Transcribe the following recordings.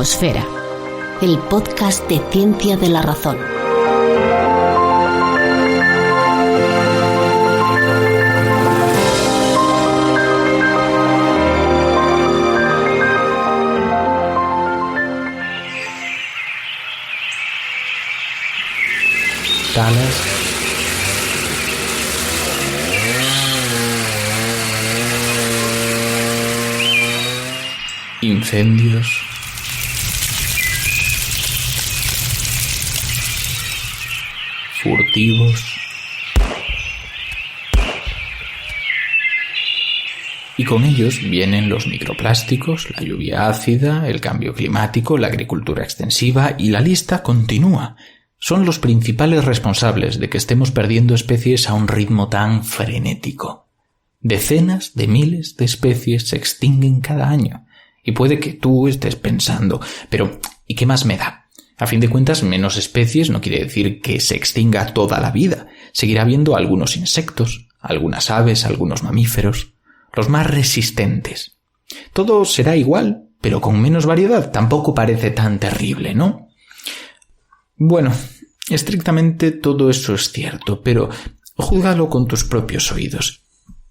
Noosfera, el podcast de Ciencia de la Razón. Talas, incendios, furtivos y con ellos vienen los microplásticos, la lluvia ácida, el cambio climático, la agricultura extensiva y la lista continúa. Son los principales responsables de que estemos perdiendo especies a un ritmo tan frenético. Decenas de miles de especies se extinguen cada año. Y puede que tú estés pensando, pero ¿y qué más me da? A fin de cuentas, menos especies no quiere decir que se extinga toda la vida. Seguirá habiendo algunos insectos, algunas aves, algunos mamíferos, los más resistentes. Todo será igual, pero con menos variedad. Tampoco parece tan terrible, ¿no? Bueno, estrictamente todo eso es cierto, pero júzgalo con tus propios oídos.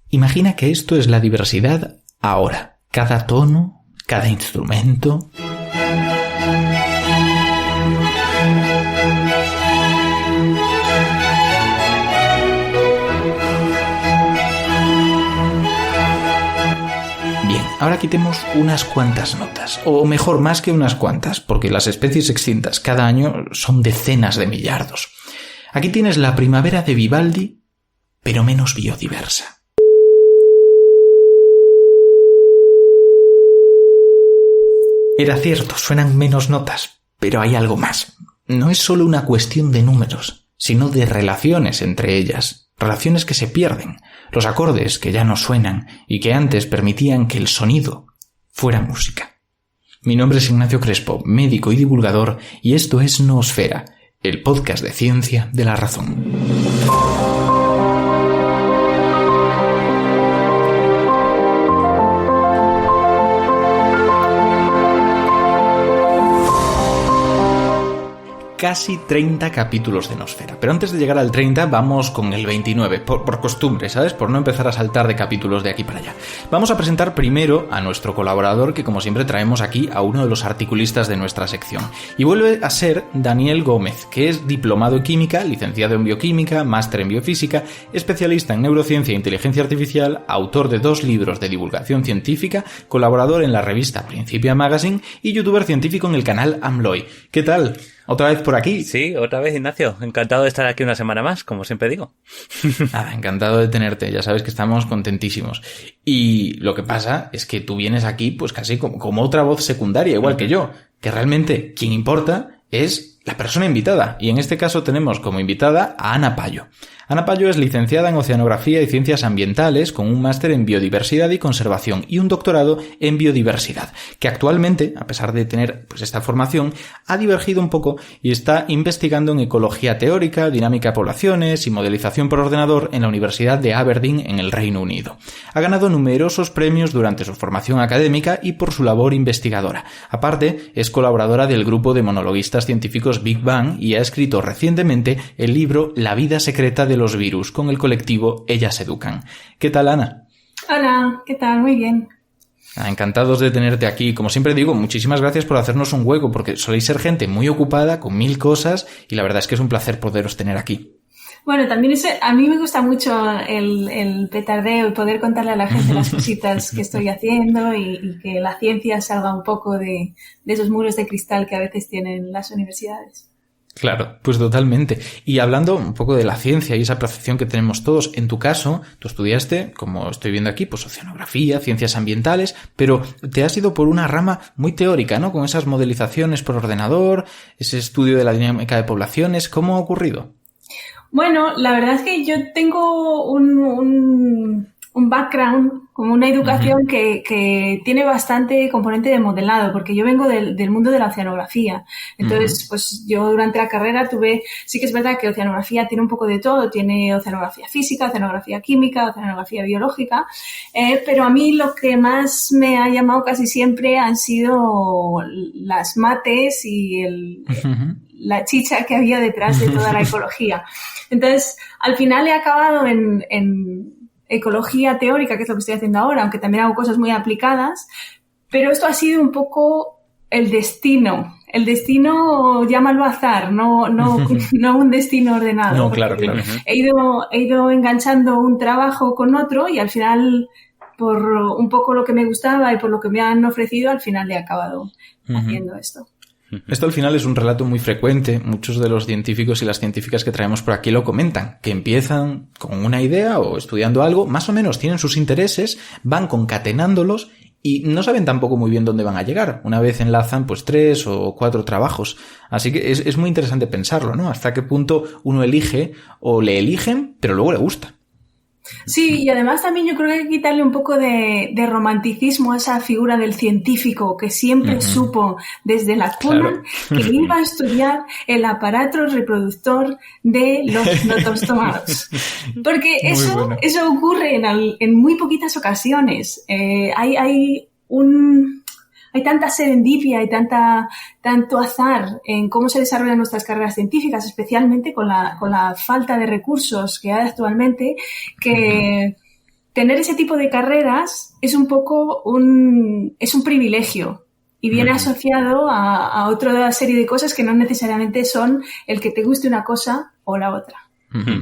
Imagina que esto es la diversidad ahora. Cada tono, cada instrumento. Bien, ahora quitemos unas cuantas notas, o mejor, más que unas cuantas, porque las especies extintas cada año son decenas de millardos. Aquí tienes la primavera de Vivaldi, pero menos biodiversa. Era cierto, suenan menos notas, pero hay algo más. No es solo una cuestión de números, sino de relaciones entre ellas. Relaciones que se pierden, los acordes que ya no suenan y que antes permitían que el sonido fuera música. Mi nombre es Ignacio Crespo, médico y divulgador, y esto es Noosfera, el podcast de Ciencia de la Razón. Casi 30 capítulos de Noosfera. Pero antes de llegar al 30, vamos con el 29, por costumbre, ¿sabes? Por no empezar a saltar de capítulos de aquí para allá. Vamos a presentar primero a nuestro colaborador, que como siempre traemos aquí a uno de los articulistas de nuestra sección. Y vuelve a ser Daniel Gómez, que es diplomado en química, licenciado en bioquímica, máster en biofísica, especialista en neurociencia e inteligencia artificial, autor de 2 libros de divulgación científica, colaborador en la revista Principia Magazine y youtuber científico en el canal Amloy. ¿Qué tal? ¿Otra vez por aquí? Sí, otra vez, Ignacio. Encantado de estar aquí una semana más, como siempre digo. Nada, encantado de tenerte. Ya sabes que estamos contentísimos. Y lo que pasa es que tú vienes aquí pues casi como otra voz secundaria, igual que yo. Que realmente quien importa es la persona invitada. Y en este caso tenemos como invitada a Ana Payo. Ana Payo es licenciada en Oceanografía y Ciencias Ambientales con un máster en Biodiversidad y Conservación y un doctorado en Biodiversidad, que actualmente, a pesar de tener pues esta formación, ha divergido un poco y está investigando en ecología teórica, dinámica de poblaciones y modelización por ordenador en la Universidad de Aberdeen en el Reino Unido. Ha ganado numerosos premios durante su formación académica y por su labor investigadora. Aparte, es colaboradora del grupo de monologuistas científicos Big Bang y ha escrito recientemente el libro La vida secreta de los virus con el colectivo Ellas Educan. ¿Qué tal, Ana? Hola, ¿qué tal? Muy bien. Encantados de tenerte aquí. Como siempre digo, muchísimas gracias por hacernos un hueco, porque soléis ser gente muy ocupada, con 1000 cosas, y la verdad es que es un placer poderos tener aquí. Bueno, también a mí me gusta mucho el petardeo y poder contarle a la gente las cositas que estoy haciendo y que la ciencia salga un poco de esos muros de cristal que a veces tienen las universidades. Claro, pues totalmente. Y hablando un poco de la ciencia y esa percepción que tenemos todos, en tu caso, tú estudiaste, como estoy viendo aquí, pues oceanografía, ciencias ambientales, pero te has ido por una rama muy teórica, ¿no? Con esas modelizaciones por ordenador, ese estudio de la dinámica de poblaciones. ¿Cómo ha ocurrido? Bueno, la verdad es que yo tengo un un background, como una educación que tiene bastante componente de modelado, porque yo vengo del mundo de la oceanografía. Entonces, pues yo durante la carrera sí que es verdad que oceanografía tiene un poco de todo, tiene oceanografía física, oceanografía química, oceanografía biológica, pero a mí lo que más me ha llamado casi siempre han sido las mates y la chicha que había detrás de toda la ecología. Entonces, al final he acabado en ecología teórica, que es lo que estoy haciendo ahora, aunque también hago cosas muy aplicadas, pero esto ha sido un poco el destino. El destino, llámalo azar, no un destino ordenado. No, claro. He ido enganchando un trabajo con otro y al final, por un poco lo que me gustaba y por lo que me han ofrecido, al final he acabado haciendo esto. Esto al final es un relato muy frecuente. Muchos de los científicos y las científicas que traemos por aquí lo comentan, que empiezan con una idea o estudiando algo, más o menos tienen sus intereses, van concatenándolos y no saben tampoco muy bien dónde van a llegar. Una vez enlazan pues 3 o 4 trabajos. Así que es muy interesante pensarlo, ¿no? Hasta qué punto uno elige o le eligen, pero luego le gusta. Sí, y además también yo creo que hay que quitarle un poco de romanticismo a esa figura del científico que siempre supo desde la cuna que iba a estudiar el aparato reproductor de los notostomados. Porque eso ocurre en muy poquitas ocasiones. Hay tanta serendipia y tanto azar en cómo se desarrollan nuestras carreras científicas, especialmente con la falta de recursos que hay actualmente, que tener ese tipo de carreras es un poco es un privilegio y viene asociado a otra serie de cosas que no necesariamente son el que te guste una cosa o la otra.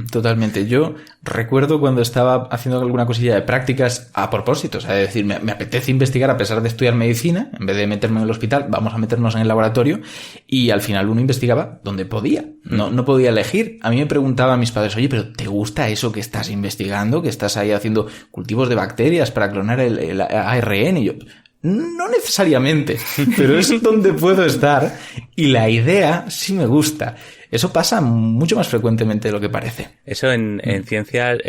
Totalmente. Yo recuerdo cuando estaba haciendo alguna cosilla de prácticas a propósito, o sea, es decir, me apetece investigar a pesar de estudiar medicina, en vez de meterme en el hospital, vamos a meternos en el laboratorio, y al final uno investigaba donde podía, no podía elegir. A mí me preguntaban mis padres, oye, pero ¿te gusta eso que estás investigando? Que estás ahí haciendo cultivos de bacterias para clonar el ARN, y yo... No necesariamente, pero es donde puedo estar y la idea sí me gusta. Eso pasa mucho más frecuentemente de lo que parece. Eso en ciencias,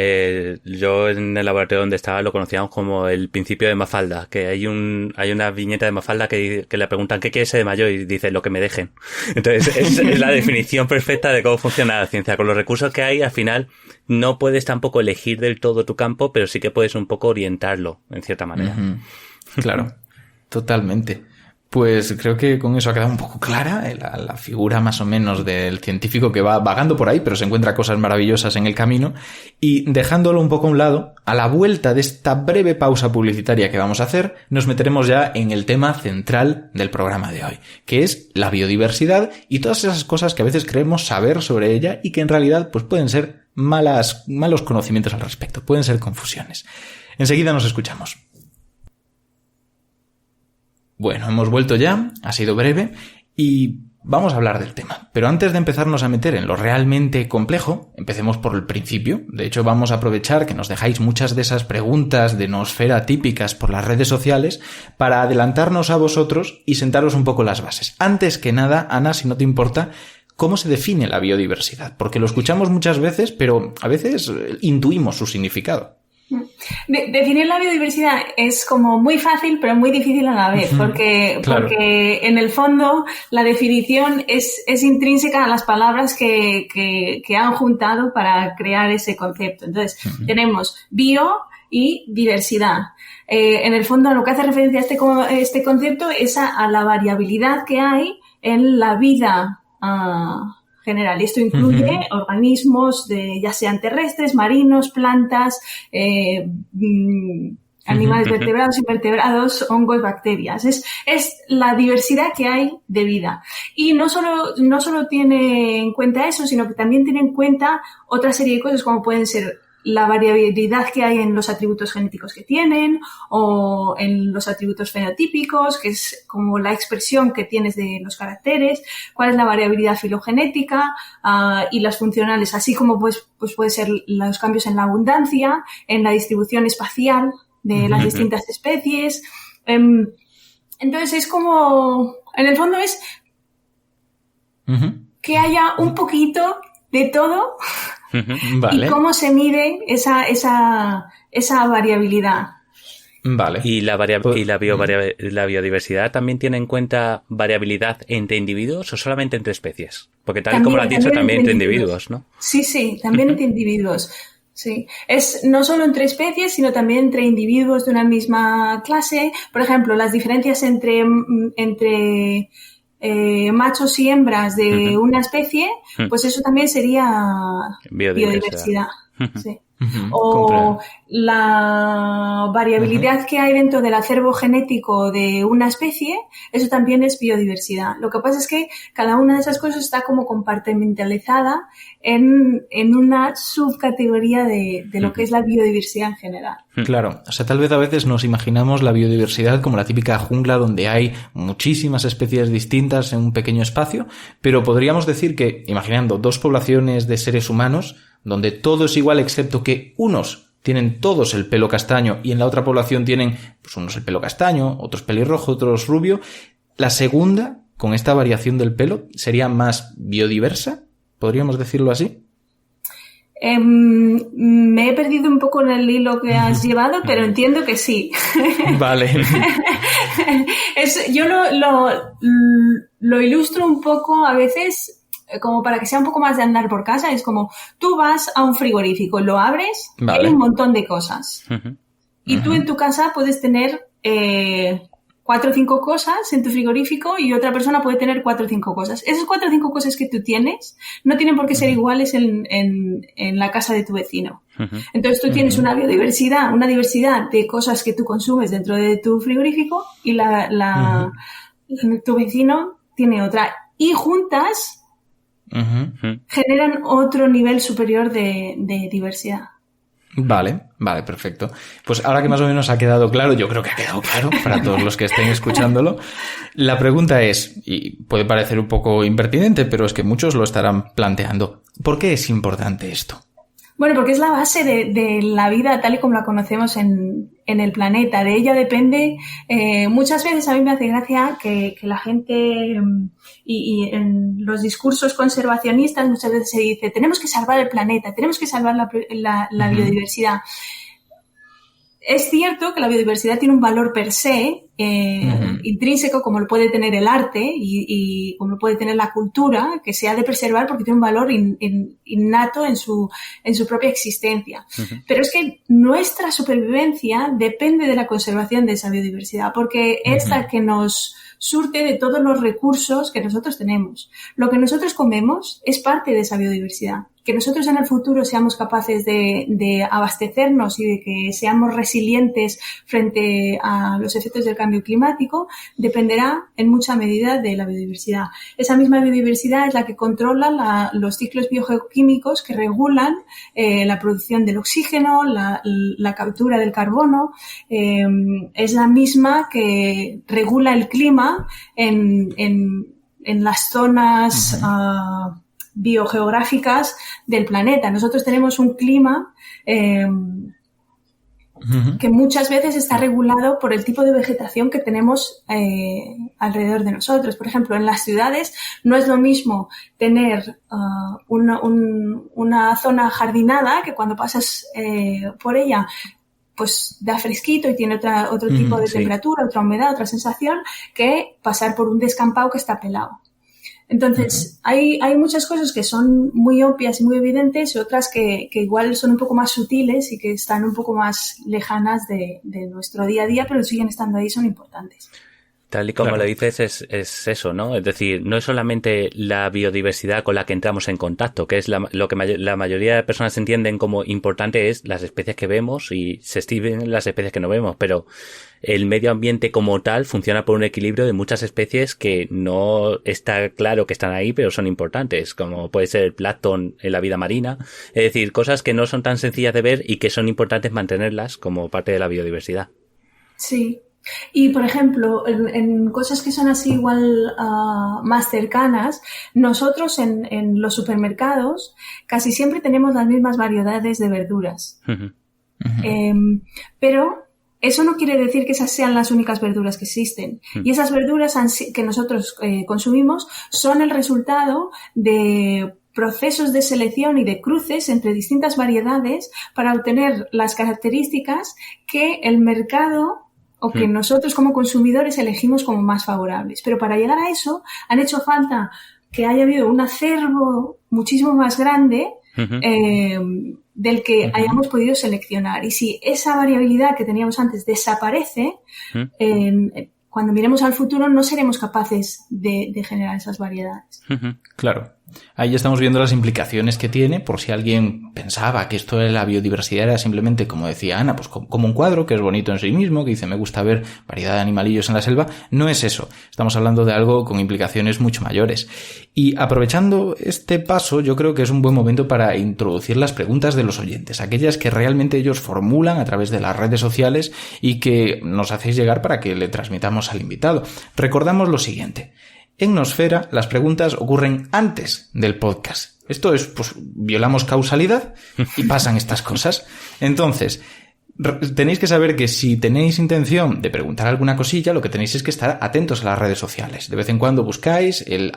yo en el laboratorio donde estaba lo conocíamos como el principio de Mafalda, que hay una viñeta de Mafalda que le preguntan ¿qué quiere ser de mayor? Y dice lo que me dejen. Entonces es la definición perfecta de cómo funciona la ciencia. Con los recursos que hay, al final no puedes tampoco elegir del todo tu campo, pero sí que puedes un poco orientarlo, en cierta manera. Claro. Totalmente. Pues creo que con eso ha quedado un poco clara la figura más o menos del científico que va vagando por ahí, pero se encuentra cosas maravillosas en el camino. Y dejándolo un poco a un lado, a la vuelta de esta breve pausa publicitaria que vamos a hacer, nos meteremos ya en el tema central del programa de hoy, que es la biodiversidad y todas esas cosas que a veces creemos saber sobre ella y que en realidad pues pueden ser malos conocimientos al respecto, pueden ser confusiones. Enseguida nos escuchamos. Bueno, hemos vuelto ya, ha sido breve y vamos a hablar del tema. Pero antes de empezarnos a meter en lo realmente complejo, empecemos por el principio. De hecho, vamos a aprovechar que nos dejáis muchas de esas preguntas de Noosfera típicas por las redes sociales para adelantarnos a vosotros y sentaros un poco las bases. Antes que nada, Ana, si no te importa, ¿cómo se define la biodiversidad? Porque lo escuchamos muchas veces, pero a veces intuimos su significado. Definir la biodiversidad es como muy fácil pero muy difícil a la vez porque en el fondo la definición es intrínseca a las palabras que han juntado para crear ese concepto. Entonces tenemos bio y diversidad. En el fondo lo que hace referencia a este concepto es a la variabilidad que hay en la vida general. Y esto incluye organismos ya sean terrestres, marinos, plantas, animales vertebrados, invertebrados, hongos, bacterias. Es la diversidad que hay de vida. Y no solo tiene en cuenta eso, sino que también tiene en cuenta otra serie de cosas como pueden ser la variabilidad que hay en los atributos genéticos que tienen o en los atributos fenotípicos, que es como la expresión que tienes de los caracteres, cuál es la variabilidad filogenética y las funcionales, así como pues puede ser los cambios en la abundancia, en la distribución espacial de las distintas especies. Entonces es como, en el fondo es que haya un poquito de todo. Vale. Y cómo se mide esa esa variabilidad. Vale. ¿Y la biodiversidad también tiene en cuenta variabilidad entre individuos o solamente entre especies? Porque tal y como lo has dicho, también entre individuos, ¿no? Sí, también entre individuos. Sí, es no solo entre especies, sino también entre individuos de una misma clase. Por ejemplo, las diferencias entre machos y hembras de una especie, pues eso también sería biodiversidad. Sí. O la variabilidad que hay dentro del acervo genético de una especie, eso también es biodiversidad. Lo que pasa es que cada una de esas cosas está como compartimentalizada en una subcategoría de lo que es la biodiversidad en general. Claro, o sea, tal vez a veces nos imaginamos la biodiversidad como la típica jungla donde hay muchísimas especies distintas en un pequeño espacio, pero podríamos decir que, imaginando dos poblaciones de seres humanos, donde todo es igual excepto que unos tienen todos el pelo castaño y en la otra población tienen pues unos el pelo castaño, otros pelirrojo, otros rubio. La segunda, con esta variación del pelo, sería más biodiversa, ¿podríamos decirlo así? Me he perdido un poco en el hilo que has llevado, pero entiendo que sí. Vale. Yo lo ilustro un poco a veces como para que sea un poco más de andar por casa. Es como, tú vas a un frigorífico, lo abres, vale, hay un montón de cosas. Y tú en tu casa puedes tener 4 o 5 cosas en tu frigorífico y otra persona puede tener 4 o 5 cosas. Esas 4 o 5 cosas que tú tienes no tienen por qué ser iguales en la casa de tu vecino. Entonces tú tienes una diversidad de cosas que tú consumes dentro de tu frigorífico y tu vecino tiene otra. Y juntas generan otro nivel superior de diversidad. Vale, perfecto. Pues ahora que más o menos ha quedado claro, yo creo que ha quedado claro para todos los que estén escuchándolo, la pregunta es, y puede parecer un poco impertinente, pero es que muchos lo estarán planteando, ¿por qué es importante esto? Bueno, porque es la base de la vida tal y como la conocemos en el planeta. De ella depende. Muchas veces a mí me hace gracia que la gente y en los discursos conservacionistas muchas veces se dice tenemos que salvar el planeta, tenemos que salvar la biodiversidad. Es cierto que la biodiversidad tiene un valor per se, intrínseco, como lo puede tener el arte y como lo puede tener la cultura, que se ha de preservar porque tiene un valor innato en su propia existencia. Pero es que nuestra supervivencia depende de la conservación de esa biodiversidad, porque es la que nos surte de todos los recursos que nosotros tenemos. Lo que nosotros comemos es parte de esa biodiversidad. Que nosotros en el futuro seamos capaces de abastecernos y de que seamos resilientes frente a los efectos del cambio climático dependerá en mucha medida de la biodiversidad. Esa misma biodiversidad es la que controla los ciclos biogeoquímicos que regulan la producción del oxígeno, la captura del carbono. Es la misma que regula el clima en las zonas biogeográficas del planeta. Nosotros tenemos un clima que muchas veces está regulado por el tipo de vegetación que tenemos alrededor de nosotros. Por ejemplo, en las ciudades no es lo mismo tener una zona jardinada que cuando pasas por ella pues da fresquito y tiene otro tipo de temperatura, otra humedad, otra sensación, que pasar por un descampado que está pelado. Entonces, hay muchas cosas que son muy obvias y muy evidentes y otras que igual son un poco más sutiles y que están un poco más lejanas de nuestro día a día, pero siguen estando ahí, son importantes. Tal y como lo dices, es eso, ¿no? Es decir, no es solamente la biodiversidad con la que entramos en contacto, que es lo que la mayoría de personas entienden como importante es las especies que vemos y se estimen las especies que no vemos, pero el medio ambiente como tal funciona por un equilibrio de muchas especies que no está claro que están ahí, pero son importantes, como puede ser el plancton en la vida marina. Es decir, cosas que no son tan sencillas de ver y que son importantes mantenerlas como parte de la biodiversidad. Sí. Y, por ejemplo, en cosas que son así igual más cercanas, nosotros en los supermercados casi siempre tenemos las mismas variedades de verduras. Pero eso no quiere decir que esas sean las únicas verduras que existen. Y esas verduras que nosotros consumimos son el resultado de procesos de selección y de cruces entre distintas variedades para obtener las características que el mercado o que nosotros como consumidores elegimos como más favorables. Pero para llegar a eso han hecho falta que haya habido un acervo muchísimo más grande del que hayamos podido seleccionar. Y si esa variabilidad que teníamos antes desaparece, cuando miremos al futuro no seremos capaces de generar esas variedades. Claro. Ahí estamos viendo las implicaciones que tiene, por si alguien pensaba que esto de la biodiversidad era simplemente, como decía Ana, pues como un cuadro que es bonito en sí mismo, que dice me gusta ver variedad de animalillos en la selva. No es eso. Estamos hablando de algo con implicaciones mucho mayores. Y aprovechando este paso, yo creo que es un buen momento para introducir las preguntas de los oyentes, aquellas que realmente ellos formulan a través de las redes sociales y que nos hacéis llegar para que le transmitamos al invitado. Recordamos lo siguiente. En Nosfera, las preguntas ocurren antes del podcast. Esto es, pues, violamos causalidad y pasan estas cosas. Entonces, tenéis que saber que si tenéis intención de preguntar alguna cosilla, lo que tenéis es que estar atentos a las redes sociales. De vez en cuando buscáis el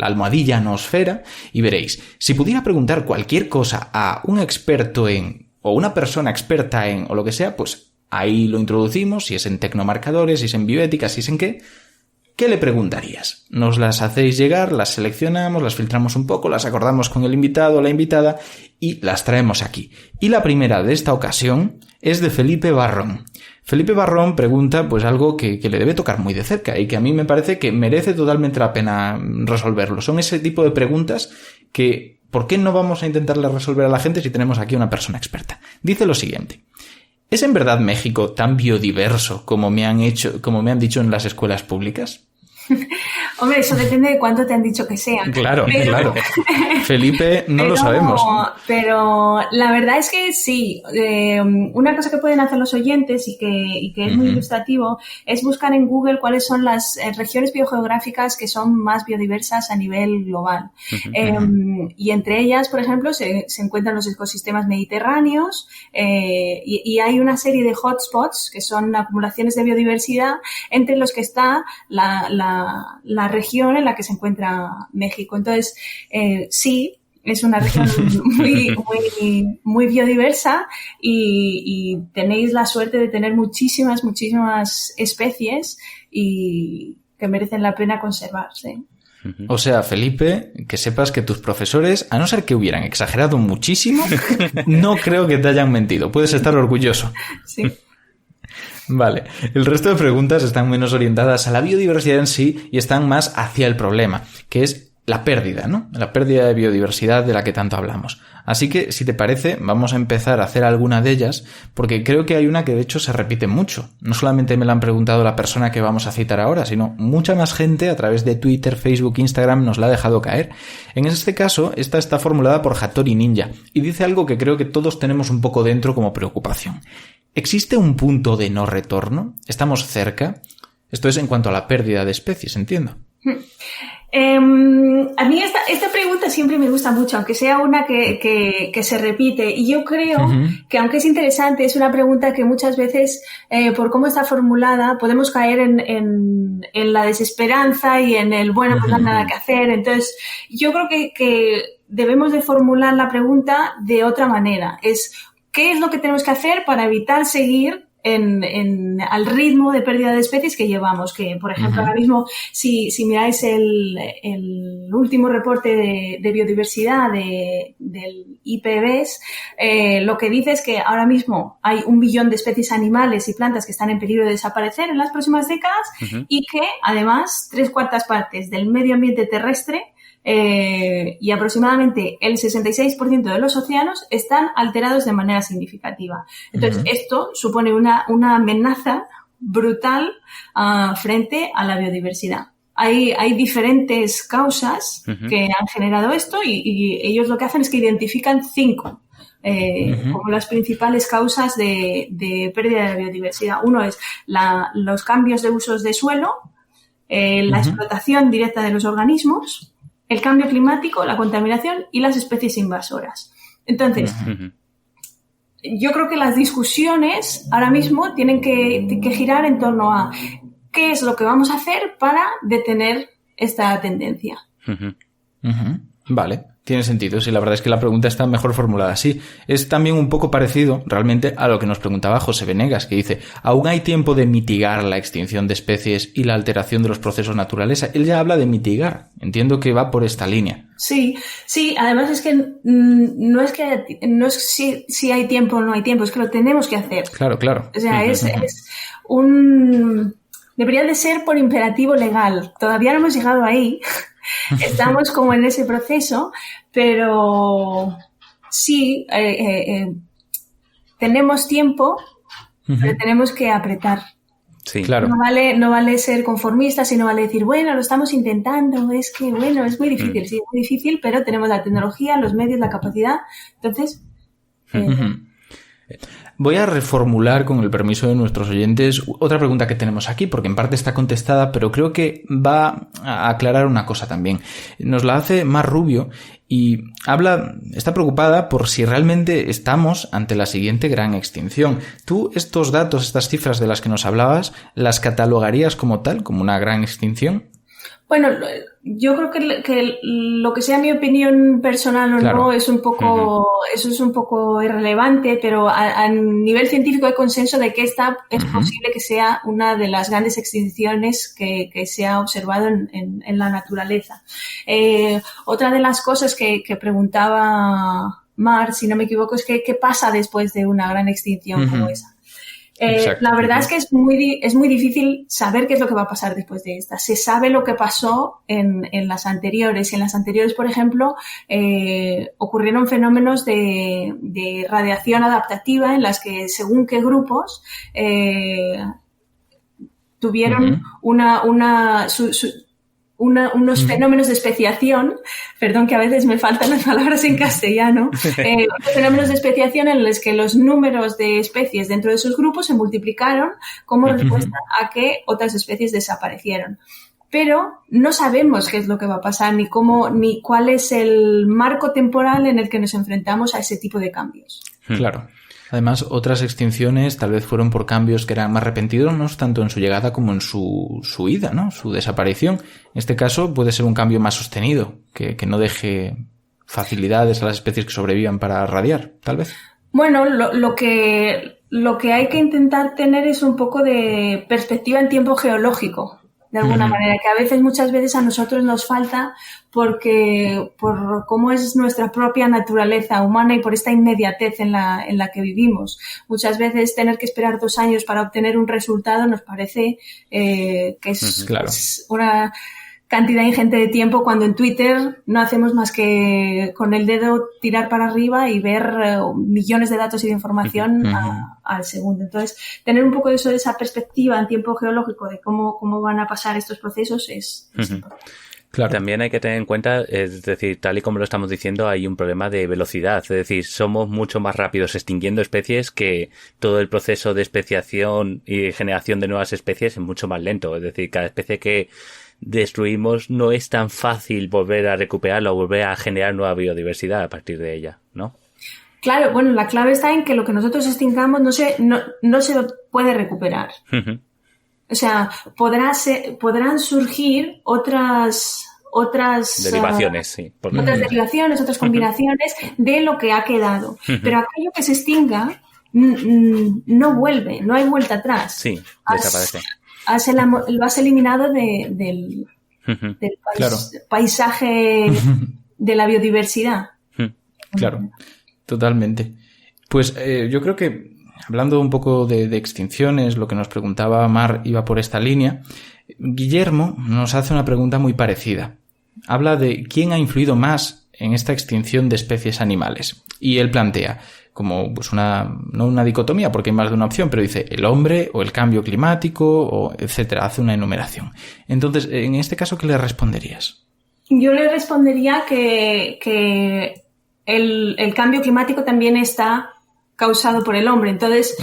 almohadilla Nosfera y veréis. Si pudiera preguntar cualquier cosa a un experto en, o una persona experta en, o lo que sea, pues ahí lo introducimos, si es en tecnomarcadores, si es en bioética, si es en qué. ¿Qué le preguntarías? Nos las hacéis llegar, las seleccionamos, las filtramos un poco, las acordamos con el invitado o la invitada y las traemos aquí. Y la primera de esta ocasión es de Felipe Barrón. Felipe Barrón pregunta pues algo que le debe tocar muy de cerca y que a mí me parece que merece totalmente la pena resolverlo. Son ese tipo de preguntas que ¿por qué no vamos a intentarle resolver a la gente si tenemos aquí una persona experta? Dice lo siguiente. ¿Es en verdad México tan biodiverso como me han dicho en las escuelas públicas? Hombre, eso depende de cuánto te han dicho que sea. Claro, claro. Felipe, lo sabemos. Pero la verdad es que sí. Una cosa que pueden hacer los oyentes y que es muy ilustrativo es buscar en Google cuáles son las regiones biogeográficas que son más biodiversas a nivel global. Y entre ellas, por ejemplo, se encuentran los ecosistemas mediterráneos y hay una serie de hotspots que son acumulaciones de biodiversidad entre los que está la región en la que se encuentra México. Entonces, sí, es una región muy biodiversa y tenéis la suerte de tener muchísimas especies y que merecen la pena conservarse. O sea, Felipe, que sepas que tus profesores, a no ser que hubieran exagerado muchísimo, no creo que te hayan mentido. Puedes estar orgulloso. Sí. Vale, el resto de preguntas están menos orientadas a la biodiversidad en sí y están más hacia el problema, que es la pérdida, ¿no? La pérdida de biodiversidad de la que tanto hablamos. Así que, si te parece, vamos a empezar a hacer alguna de ellas, porque creo que hay una que de hecho se repite mucho. No solamente me la han preguntado la persona que vamos a citar ahora, sino mucha más gente a través de Twitter, Facebook, Instagram nos la ha dejado caer. En este caso, esta está formulada por Hattori Ninja y dice algo que creo que todos tenemos un poco dentro como preocupación. ¿Existe un punto de no retorno? ¿Estamos cerca? Esto es en cuanto a la pérdida de especies, entiendo. A mí esta pregunta siempre me gusta mucho, aunque sea una que se repite. Y yo creo que, aunque es interesante, es una pregunta que muchas veces, por cómo está formulada, podemos caer en la desesperanza y en el, bueno, pues no hay nada que hacer. Entonces, yo creo que debemos de formular la pregunta de otra manera. Es, ¿qué es lo que tenemos que hacer para evitar seguir al ritmo de pérdida de especies que llevamos? Que, por ejemplo, ahora mismo, si miráis el último reporte de biodiversidad del IPBES, lo que dice es que ahora mismo hay 1 billón de especies animales y plantas que están en peligro de desaparecer en las próximas décadas y que, además, 3/4 partes del medio ambiente terrestre y aproximadamente el 66% de los océanos están alterados de manera significativa. Entonces, esto supone una amenaza brutal frente a la biodiversidad. Hay diferentes causas que han generado esto y ellos lo que hacen es que identifican 5 como las principales causas de pérdida de la biodiversidad. Uno es los cambios de usos de suelo, la explotación directa de los organismos, el cambio climático, la contaminación y las especies invasoras. Entonces, yo creo que las discusiones ahora mismo tienen que girar en torno a qué es lo que vamos a hacer para detener esta tendencia. Vale. Tiene sentido, sí, la verdad es que la pregunta está mejor formulada. Sí, es también un poco parecido realmente a lo que nos preguntaba José Venegas, que dice, ¿aún hay tiempo de mitigar la extinción de especies y la alteración de los procesos naturales? Él ya habla de mitigar, entiendo que va por esta línea. Sí, además es que no es si hay tiempo o no hay tiempo, es que lo tenemos que hacer. Claro. O sea, debería de ser por imperativo legal. Todavía no hemos llegado ahí. Estamos como en ese proceso, pero sí, tenemos tiempo, pero tenemos que apretar. Sí, claro. No vale ser conformistas y no vale decir, bueno, lo estamos intentando, es que, bueno, es muy difícil, sí, es muy difícil, pero tenemos la tecnología, los medios, la capacidad, entonces... Voy a reformular, con el permiso de nuestros oyentes, otra pregunta que tenemos aquí, porque en parte está contestada, pero creo que va a aclarar una cosa también. Nos la hace Mar Rubio y está preocupada por si realmente estamos ante la siguiente gran extinción. ¿Tú estos datos, estas cifras de las que nos hablabas, las catalogarías como tal, como una gran extinción? Bueno, yo creo que lo que sea mi opinión personal o no es un poco, eso es un poco irrelevante, pero a nivel científico hay consenso de que esta es posible que sea una de las grandes extinciones que se ha observado en la naturaleza. Otra de las cosas que preguntaba Mar, si no me equivoco, es que qué pasa después de una gran extinción como esa. La verdad es que es muy difícil saber qué es lo que va a pasar después de esta. Se sabe lo que pasó en las anteriores. En las anteriores, por ejemplo, ocurrieron fenómenos de radiación adaptativa en las que según qué grupos tuvieron unos fenómenos de especiación, perdón que a veces me faltan las palabras en castellano, fenómenos de especiación en los que los números de especies dentro de esos grupos se multiplicaron como respuesta a que otras especies desaparecieron. Pero no sabemos qué es lo que va a pasar, ni cuál es el marco temporal en el que nos enfrentamos a ese tipo de cambios. Claro. Además, otras extinciones tal vez fueron por cambios que eran más repentinos, tanto en su llegada como en su ida, ¿no? Su desaparición. En este caso puede ser un cambio más sostenido, que no deje facilidades a las especies que sobrevivan para radiar, tal vez. Bueno, lo que hay que intentar tener es un poco de perspectiva en tiempo geológico, de alguna manera, que muchas veces a nosotros nos falta por cómo es nuestra propia naturaleza humana y por esta inmediatez en la que vivimos. Muchas veces tener que esperar 2 años para obtener un resultado nos parece que es una cantidad ingente de tiempo, cuando en Twitter no hacemos más que con el dedo tirar para arriba y ver millones de datos y de información al segundo. Entonces, tener un poco de esa perspectiva en tiempo geológico de cómo van a pasar estos procesos es importante. Claro. También hay que tener en cuenta, es decir, tal y como lo estamos diciendo, hay un problema de velocidad. Es decir, somos mucho más rápidos extinguiendo especies que todo el proceso de especiación y generación de nuevas especies es mucho más lento. Es decir, cada especie que destruimos no es tan fácil volver a recuperarla o volver a generar nueva biodiversidad a partir de ella, ¿no? Claro, bueno, la clave está en que lo que nosotros extingamos no se lo puede recuperar. O sea, podrán surgir otras derivaciones, sí. Otras derivaciones, otras combinaciones de lo que ha quedado. Pero aquello que se extinga no vuelve, no hay vuelta atrás. Sí, desaparece. Vas eliminado del paisaje de la biodiversidad. Claro, totalmente. Pues yo creo que, hablando un poco de extinciones, lo que nos preguntaba Mar iba por esta línea. Guillermo nos hace una pregunta muy parecida. Habla de quién ha influido más en esta extinción de especies animales. Y él plantea como pues no una dicotomía, porque hay más de una opción, pero dice el hombre o el cambio climático, o etcétera. Hace una enumeración. Entonces, en este caso, ¿qué le responderías? Yo le respondería que el cambio climático también está causado por el hombre. Entonces,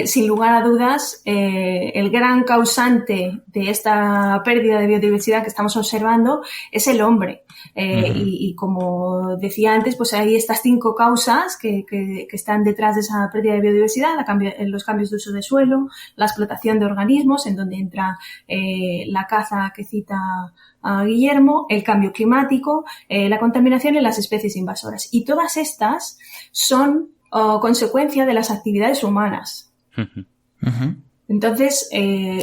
sin lugar a dudas, el gran causante de esta pérdida de biodiversidad que estamos observando es el hombre. Y como decía antes, pues hay estas 5 causas que están detrás de esa pérdida de biodiversidad: los cambios de uso de suelo, la explotación de organismos, en donde entra la caza que cita a Guillermo, el cambio climático, la contaminación y las especies invasoras. Y todas estas son consecuencia de las actividades humanas. Entonces,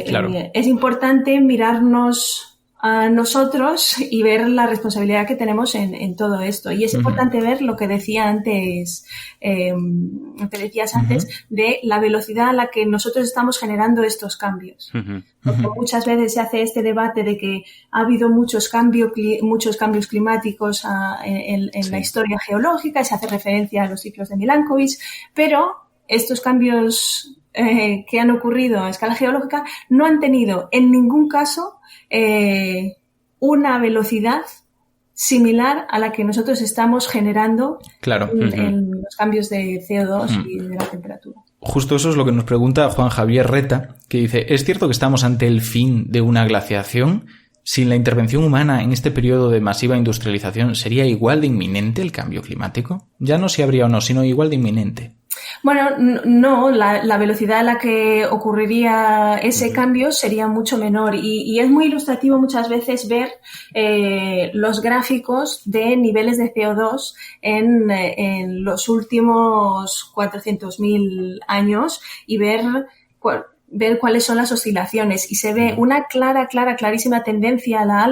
claro, es importante mirarnos a nosotros y ver la responsabilidad que tenemos en todo esto. Y es importante ver lo que decía antes, lo que decías antes, de la velocidad a la que nosotros estamos generando estos cambios. Porque muchas veces se hace este debate de que ha habido muchos cambios climáticos en la historia geológica, y se hace referencia a los ciclos de Milankovitch, pero estos cambios que han ocurrido a escala geológica no han tenido en ningún caso una velocidad similar a la que nosotros estamos generando en los cambios de CO2 y de la temperatura. Justo eso es lo que nos pregunta Juan Javier Reta, que dice: ¿es cierto que estamos ante el fin de una glaciación? ¿Sin la intervención humana en este periodo de masiva industrialización sería igual de inminente el cambio climático? Ya no si habría o no, sino igual de inminente. Bueno, no, la velocidad a la que ocurriría ese cambio sería mucho menor, y es muy ilustrativo muchas veces ver los gráficos de niveles de CO2 en los últimos 400.000 años y ver cuáles son las oscilaciones, y se ve una clarísima tendencia a la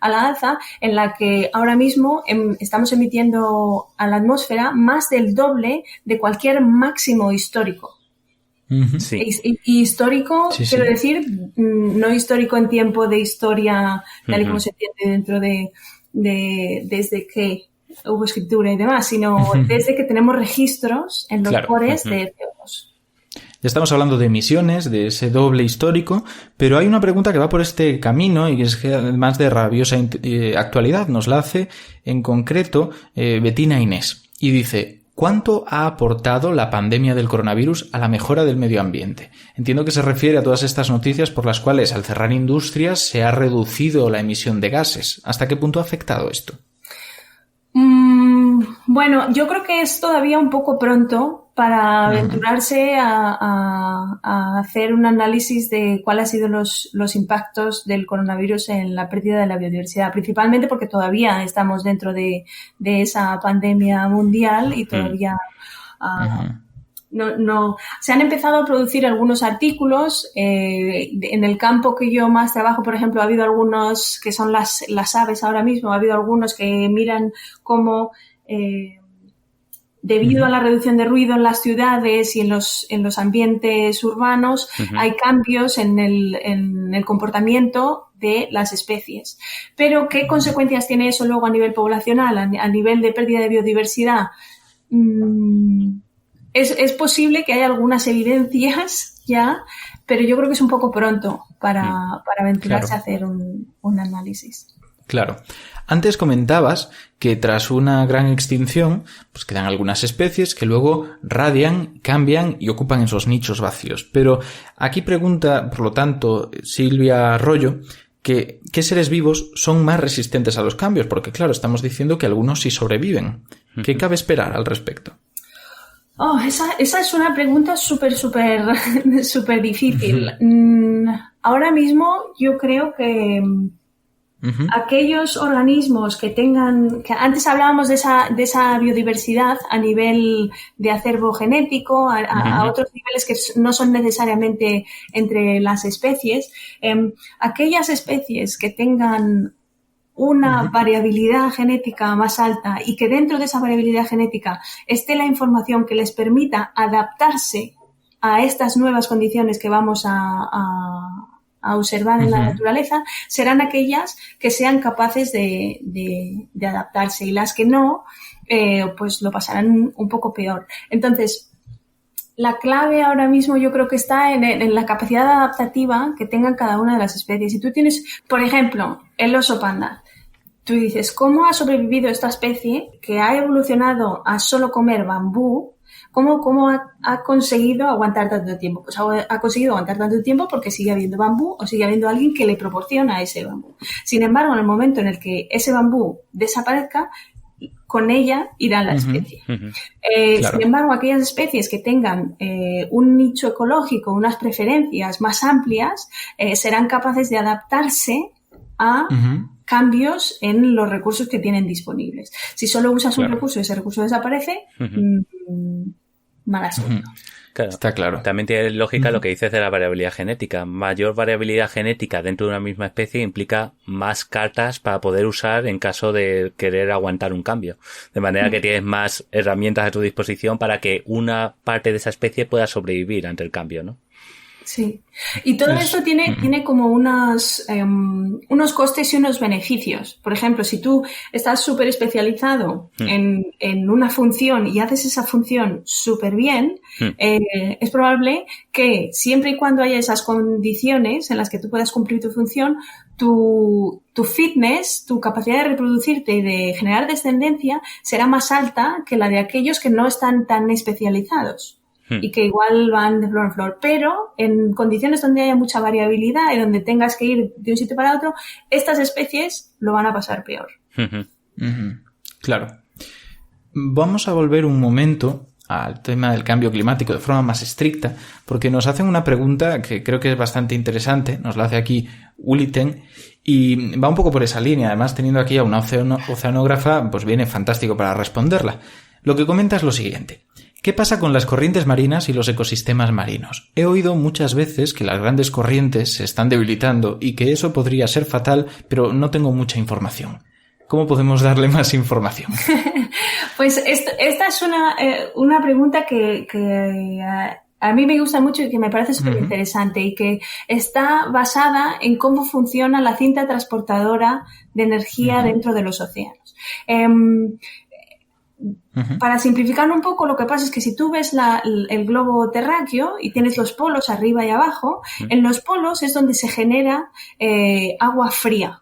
alza, en la que ahora mismo estamos emitiendo a la atmósfera más del doble de cualquier máximo histórico. Sí. Y histórico, quiero decir, no histórico en tiempo de historia, tal y como se entiende dentro desde que hubo escritura y demás, sino desde que tenemos registros en los cores de CO2. Ya estamos hablando de emisiones, de ese doble histórico, pero hay una pregunta que va por este camino y que es más de rabiosa actualidad. Nos la hace en concreto Betina Inés y dice: ¿cuánto ha aportado la pandemia del coronavirus a la mejora del medio ambiente? Entiendo que se refiere a todas estas noticias por las cuales, al cerrar industrias, se ha reducido la emisión de gases. ¿Hasta qué punto ha afectado esto? Bueno, yo creo que es todavía un poco pronto para aventurarse a hacer un análisis de cuáles han sido los impactos del coronavirus en la pérdida de la biodiversidad, principalmente porque todavía estamos dentro de esa pandemia mundial y todavía no se han empezado a producir algunos artículos en el campo que yo más trabajo. Por ejemplo, ha habido algunos que son las aves ahora mismo, ha habido algunos que miran cómo debido a la reducción de ruido en las ciudades y en los ambientes urbanos, hay cambios en el comportamiento de las especies. Pero, ¿qué consecuencias tiene eso luego a nivel poblacional, a nivel de pérdida de biodiversidad? Es posible que haya algunas evidencias ya, pero yo creo que es un poco pronto para aventurarse a hacer un análisis. Claro. Antes comentabas que tras una gran extinción, pues quedan algunas especies que luego radian, cambian y ocupan esos nichos vacíos. Pero aquí pregunta, por lo tanto, Silvia Arroyo, que ¿qué seres vivos son más resistentes a los cambios? Porque claro, estamos diciendo que algunos sí sobreviven. ¿Qué cabe esperar al respecto? Esa es una pregunta súper difícil. Ahora mismo yo creo que aquellos organismos que antes hablábamos de esa biodiversidad a nivel de acervo genético, a otros niveles que no son necesariamente entre las especies, aquellas especies que tengan una variabilidad genética más alta y que dentro de esa variabilidad genética esté la información que les permita adaptarse a estas nuevas condiciones que vamos a observar en la naturaleza, serán aquellas que sean capaces de adaptarse, y las que no, pues lo pasarán un poco peor. Entonces, la clave ahora mismo yo creo que está en la capacidad adaptativa que tengan cada una de las especies. Si tú tienes, por ejemplo, el oso panda, tú dices, ¿cómo ha sobrevivido esta especie que ha evolucionado a solo comer bambú ¿Cómo ha conseguido aguantar tanto tiempo? Pues ha conseguido aguantar tanto tiempo porque sigue habiendo bambú o sigue habiendo alguien que le proporciona ese bambú. Sin embargo, en el momento en el que ese bambú desaparezca, con ella irá la especie. Claro. Sin embargo, aquellas especies que tengan un nicho ecológico, unas preferencias más amplias, serán capaces de adaptarse a cambios en los recursos que tienen disponibles. Si solo usas un recurso y ese recurso desaparece, mal asunto. Claro. Está claro. También tiene lógica lo que dices de la variabilidad genética. Mayor variabilidad genética dentro de una misma especie implica más cartas para poder usar en caso de querer aguantar un cambio. De manera que tienes más herramientas a tu disposición para que una parte de esa especie pueda sobrevivir ante el cambio, ¿no? Sí. Y todo esto tiene como unos costes y unos beneficios. Por ejemplo, si tú estás súper especializado en una función y haces esa función súper bien, es probable que siempre y cuando haya esas condiciones en las que tú puedas cumplir tu función, tu fitness, tu capacidad de reproducirte y de generar descendencia será más alta que la de aquellos que no están tan especializados. Y que igual van de flor en flor, pero en condiciones donde haya mucha variabilidad y donde tengas que ir de un sitio para otro, estas especies lo van a pasar peor. Claro. Vamos a volver un momento al tema del cambio climático de forma más estricta, porque nos hacen una pregunta que creo que es bastante interesante, nos la hace aquí Uliten, y va un poco por esa línea. Además, teniendo aquí a una oceanógrafa, pues viene fantástico para responderla. Lo que comenta es lo siguiente. ¿Qué pasa con las corrientes marinas y los ecosistemas marinos? He oído muchas veces que las grandes corrientes se están debilitando y que eso podría ser fatal, pero no tengo mucha información. ¿Cómo podemos darle más información? Pues esta es una pregunta que a mí me gusta mucho y que me parece súper interesante y que está basada en cómo funciona la cinta transportadora de energía dentro de los océanos. Para simplificar un poco, lo que pasa es que si tú ves el globo terráqueo y tienes los polos arriba y abajo, en los polos es donde se genera agua fría,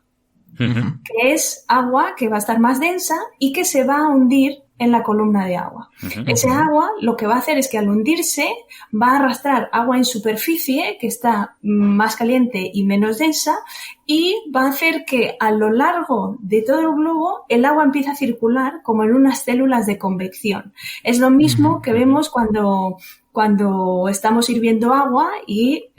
que es agua que va a estar más densa y que se va a hundir en la columna de agua. Ese agua lo que va a hacer es que al hundirse va a arrastrar agua en superficie que está más caliente y menos densa y va a hacer que a lo largo de todo el globo el agua empiece a circular como en unas células de convección. Es lo mismo que vemos cuando estamos hirviendo agua y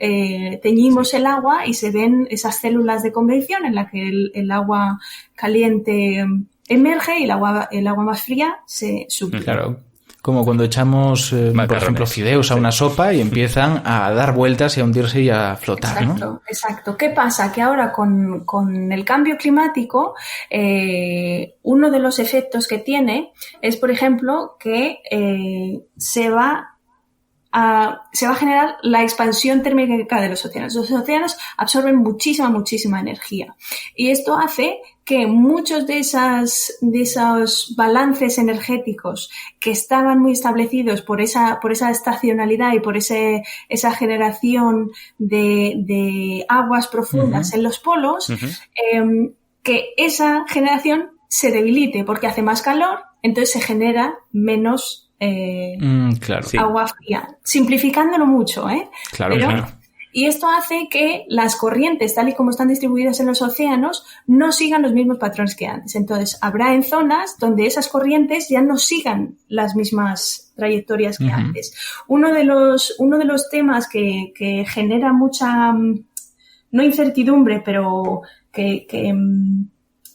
teñimos el agua y se ven esas células de convección en la que el agua caliente emerge y el agua más fría se sublima. Claro, como cuando echamos, por ejemplo, fideos a una sopa y empiezan a dar vueltas y a hundirse y a flotar, exacto, ¿no? Exacto. ¿Qué pasa? Que ahora con el cambio climático, uno de los efectos que tiene es, por ejemplo, que se va a generar la expansión térmica de los océanos. Los océanos absorben muchísima energía. Y esto hace que muchos de esos balances energéticos que estaban muy establecidos por esa estacionalidad y por esa generación de aguas profundas en los polos, que esa generación se debilite porque hace más calor, entonces se genera menos agua fría. Simplificándolo mucho, Claro. Y esto hace que las corrientes, tal y como están distribuidas en los océanos, no sigan los mismos patrones que antes. Entonces, habrá en zonas donde esas corrientes ya no sigan las mismas trayectorias que antes. Uno de los temas que genera mucha, no incertidumbre, pero que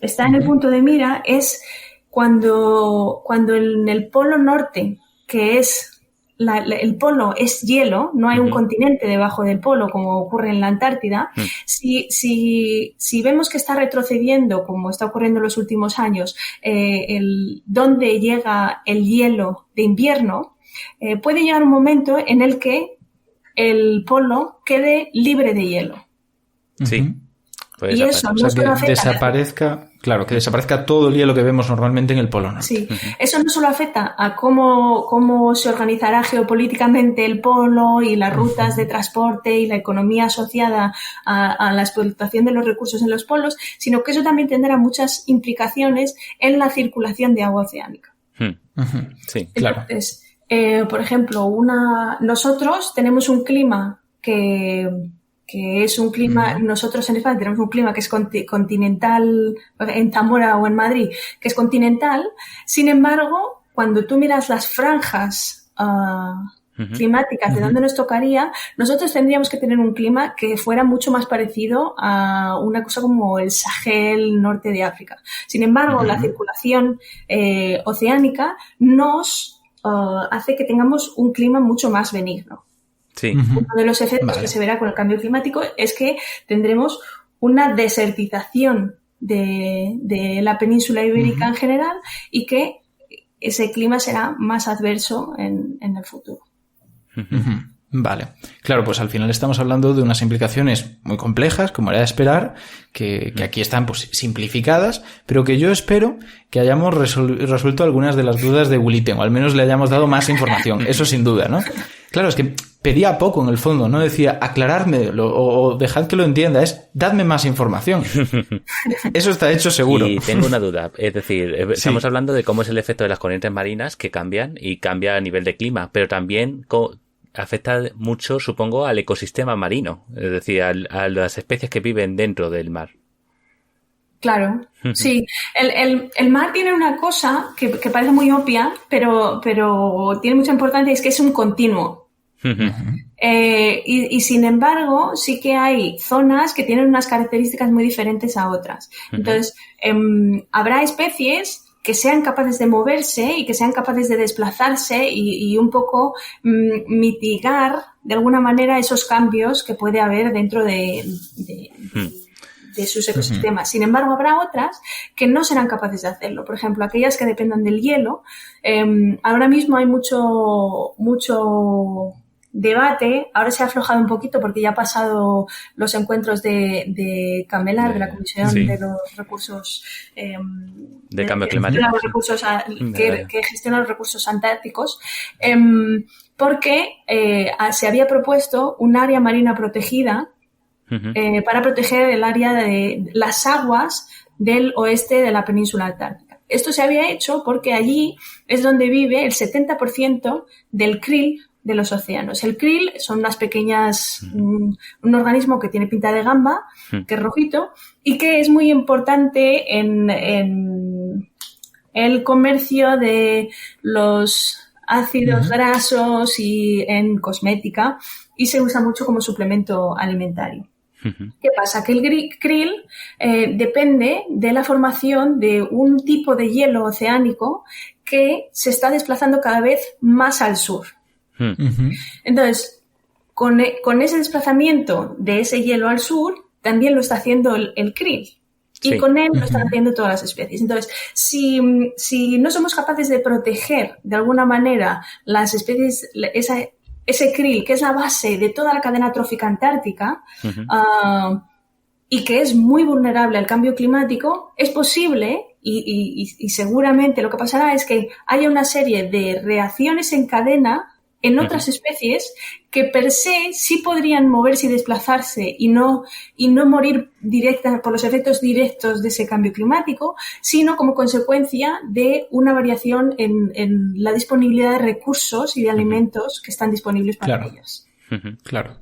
está en el punto de mira es cuando en el polo norte, que es el polo es hielo, no hay un continente debajo del polo como ocurre en la Antártida. Si vemos que está retrocediendo, como está ocurriendo en los últimos años, donde llega el hielo de invierno, puede llegar un momento en el que el polo quede libre de hielo. Sí. Y eso no solo afecta que desaparezca todo el hielo que vemos normalmente en el Polo Norte. Sí, eso no solo afecta a cómo se organizará geopolíticamente el polo y las rutas de transporte y la economía asociada a la explotación de los recursos en los polos, sino que eso también tendrá muchas implicaciones en la circulación de agua oceánica. Sí, claro. Entonces, por ejemplo, nosotros tenemos un clima que es un clima, nosotros en España tenemos un clima que es continental, en Zamora o en Madrid, que es continental. Sin embargo, cuando tú miras las franjas climáticas de donde nos tocaría, nosotros tendríamos que tener un clima que fuera mucho más parecido a una cosa como el Sahel, norte de África. Sin embargo, la circulación oceánica nos hace que tengamos un clima mucho más benigno. Sí. Uno de los efectos que se verá con el cambio climático es que tendremos una desertización de la península ibérica en general y que ese clima será más adverso en el futuro. Vale. Claro, pues al final estamos hablando de unas implicaciones muy complejas, como era de esperar, que aquí están pues simplificadas, pero que yo espero que hayamos resuelto algunas de las dudas de Buliten, o al menos le hayamos dado más información, eso sin duda, ¿no? Claro, es que pedía poco en el fondo, no decía aclararme o dejad que lo entienda, es dadme más información. Eso está hecho seguro. Y tengo una duda, es decir, estamos hablando de cómo es el efecto de las corrientes marinas que cambian y cambia a nivel de clima, pero también afecta mucho, supongo, al ecosistema marino, es decir, a las especies que viven dentro del mar. Claro, sí. El mar tiene una cosa que parece muy obvia, pero tiene mucha importancia, es que es un continuo. Y sin embargo, sí que hay zonas que tienen unas características muy diferentes a otras. Entonces, habrá especies que sean capaces de moverse y que sean capaces de desplazarse y un poco mitigar de alguna manera esos cambios que puede haber dentro de sus ecosistemas. Sin embargo, habrá otras que no serán capaces de hacerlo. Por ejemplo, aquellas que dependan del hielo. Ahora mismo hay mucho debate. Ahora se ha aflojado un poquito porque ya ha pasado los encuentros de CAMELAR, de la Comisión de los Recursos de Cambio Climático, que gestiona los recursos antárticos, porque se había propuesto un área marina protegida para proteger el área de las aguas del oeste de la península antártica. Esto se había hecho porque allí es donde vive el 70% del krill de los océanos. El krill son unas pequeñas, un organismo que tiene pinta de gamba, que es rojito, y que es muy importante en el comercio de los ácidos grasos y en cosmética, y se usa mucho como suplemento alimentario. ¿Qué pasa? Que el krill depende de la formación de un tipo de hielo oceánico que se está desplazando cada vez más al sur. Entonces, con ese desplazamiento de ese hielo al sur, también lo está haciendo el krill. Y con él lo están haciendo todas las especies. Entonces, si no somos capaces de proteger de alguna manera las especies, ese krill, que es la base de toda la cadena trófica antártica, y que es muy vulnerable al cambio climático, es posible, y seguramente lo que pasará es que haya una serie de reacciones en cadena en otras especies que per se sí podrían moverse y desplazarse y no morir por los efectos directos de ese cambio climático, sino como consecuencia de una variación en la disponibilidad de recursos y de alimentos que están disponibles para ellos. Claro.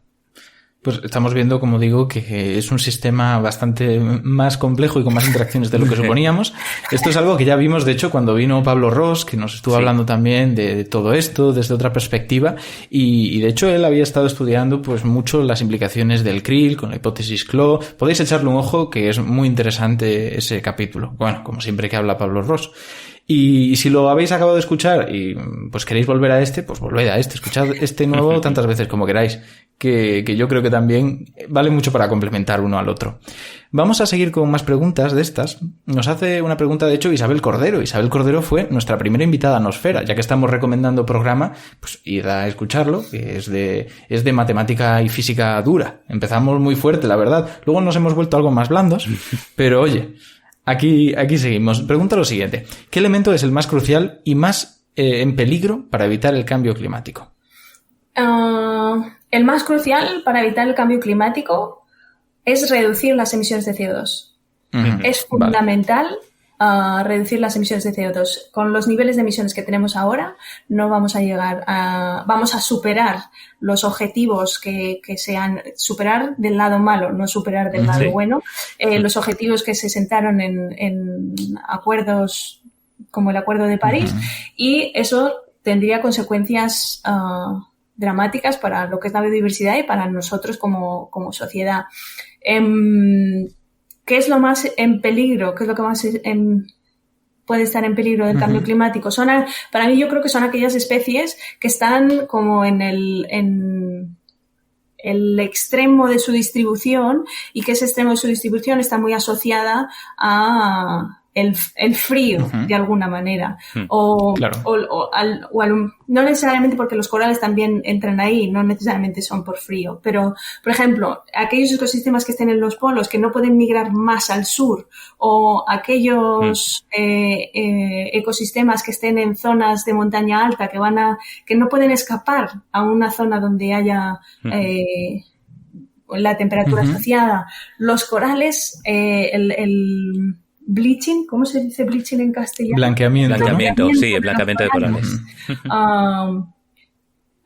Pues estamos viendo, como digo, que es un sistema bastante más complejo y con más interacciones de lo que suponíamos. Esto es algo que ya vimos, de hecho, cuando vino Pablo Ros, que nos estuvo hablando también de todo esto desde otra perspectiva. Y de hecho, él había estado estudiando pues mucho las implicaciones del krill con la hipótesis CLO. Podéis echarle un ojo, que es muy interesante ese capítulo. Bueno, como siempre que habla Pablo Ros. Y si lo habéis acabado de escuchar y pues queréis volver a pues volved a escuchad este nuevo tantas veces como queráis, que yo creo que también vale mucho para complementar uno al otro. Vamos a seguir con más preguntas de estas. Nos hace una pregunta, de hecho, Isabel Cordero. Isabel Cordero fue nuestra primera invitada a Nosfera, ya que estamos recomendando programa, pues id a escucharlo, que es de matemática y física dura. Empezamos muy fuerte, la verdad. Luego nos hemos vuelto algo más blandos, pero oye, Aquí seguimos. Pregunta lo siguiente. ¿Qué elemento es el más crucial y más en peligro para evitar el cambio climático? El más crucial para evitar el cambio climático es reducir las emisiones de CO2. Es fundamental reducir las emisiones de CO2. Con los niveles de emisiones que tenemos ahora, no vamos a llegar vamos a superar los objetivos que sean, superar del lado malo, no superar del lado bueno, los objetivos que se sentaron en acuerdos como el Acuerdo de París, y eso tendría consecuencias dramáticas para lo que es la biodiversidad y para nosotros como sociedad. ¿Qué es lo más en peligro? ¿Qué es lo que más puede estar en peligro del cambio climático? Para mí, yo creo que son aquellas especies que están como en el extremo de su distribución, y que ese extremo de su distribución está muy asociada a el frío, de alguna manera. No necesariamente porque los corales también entran ahí, no necesariamente son por frío, pero, por ejemplo, aquellos ecosistemas que estén en los polos que no pueden migrar más al sur, o aquellos ecosistemas que estén en zonas de montaña alta que no pueden escapar a una zona donde haya la temperatura asociada. Los corales, el bleaching, ¿cómo se dice bleaching en castellano? Blanqueamiento, sí, el blanqueamiento de corales.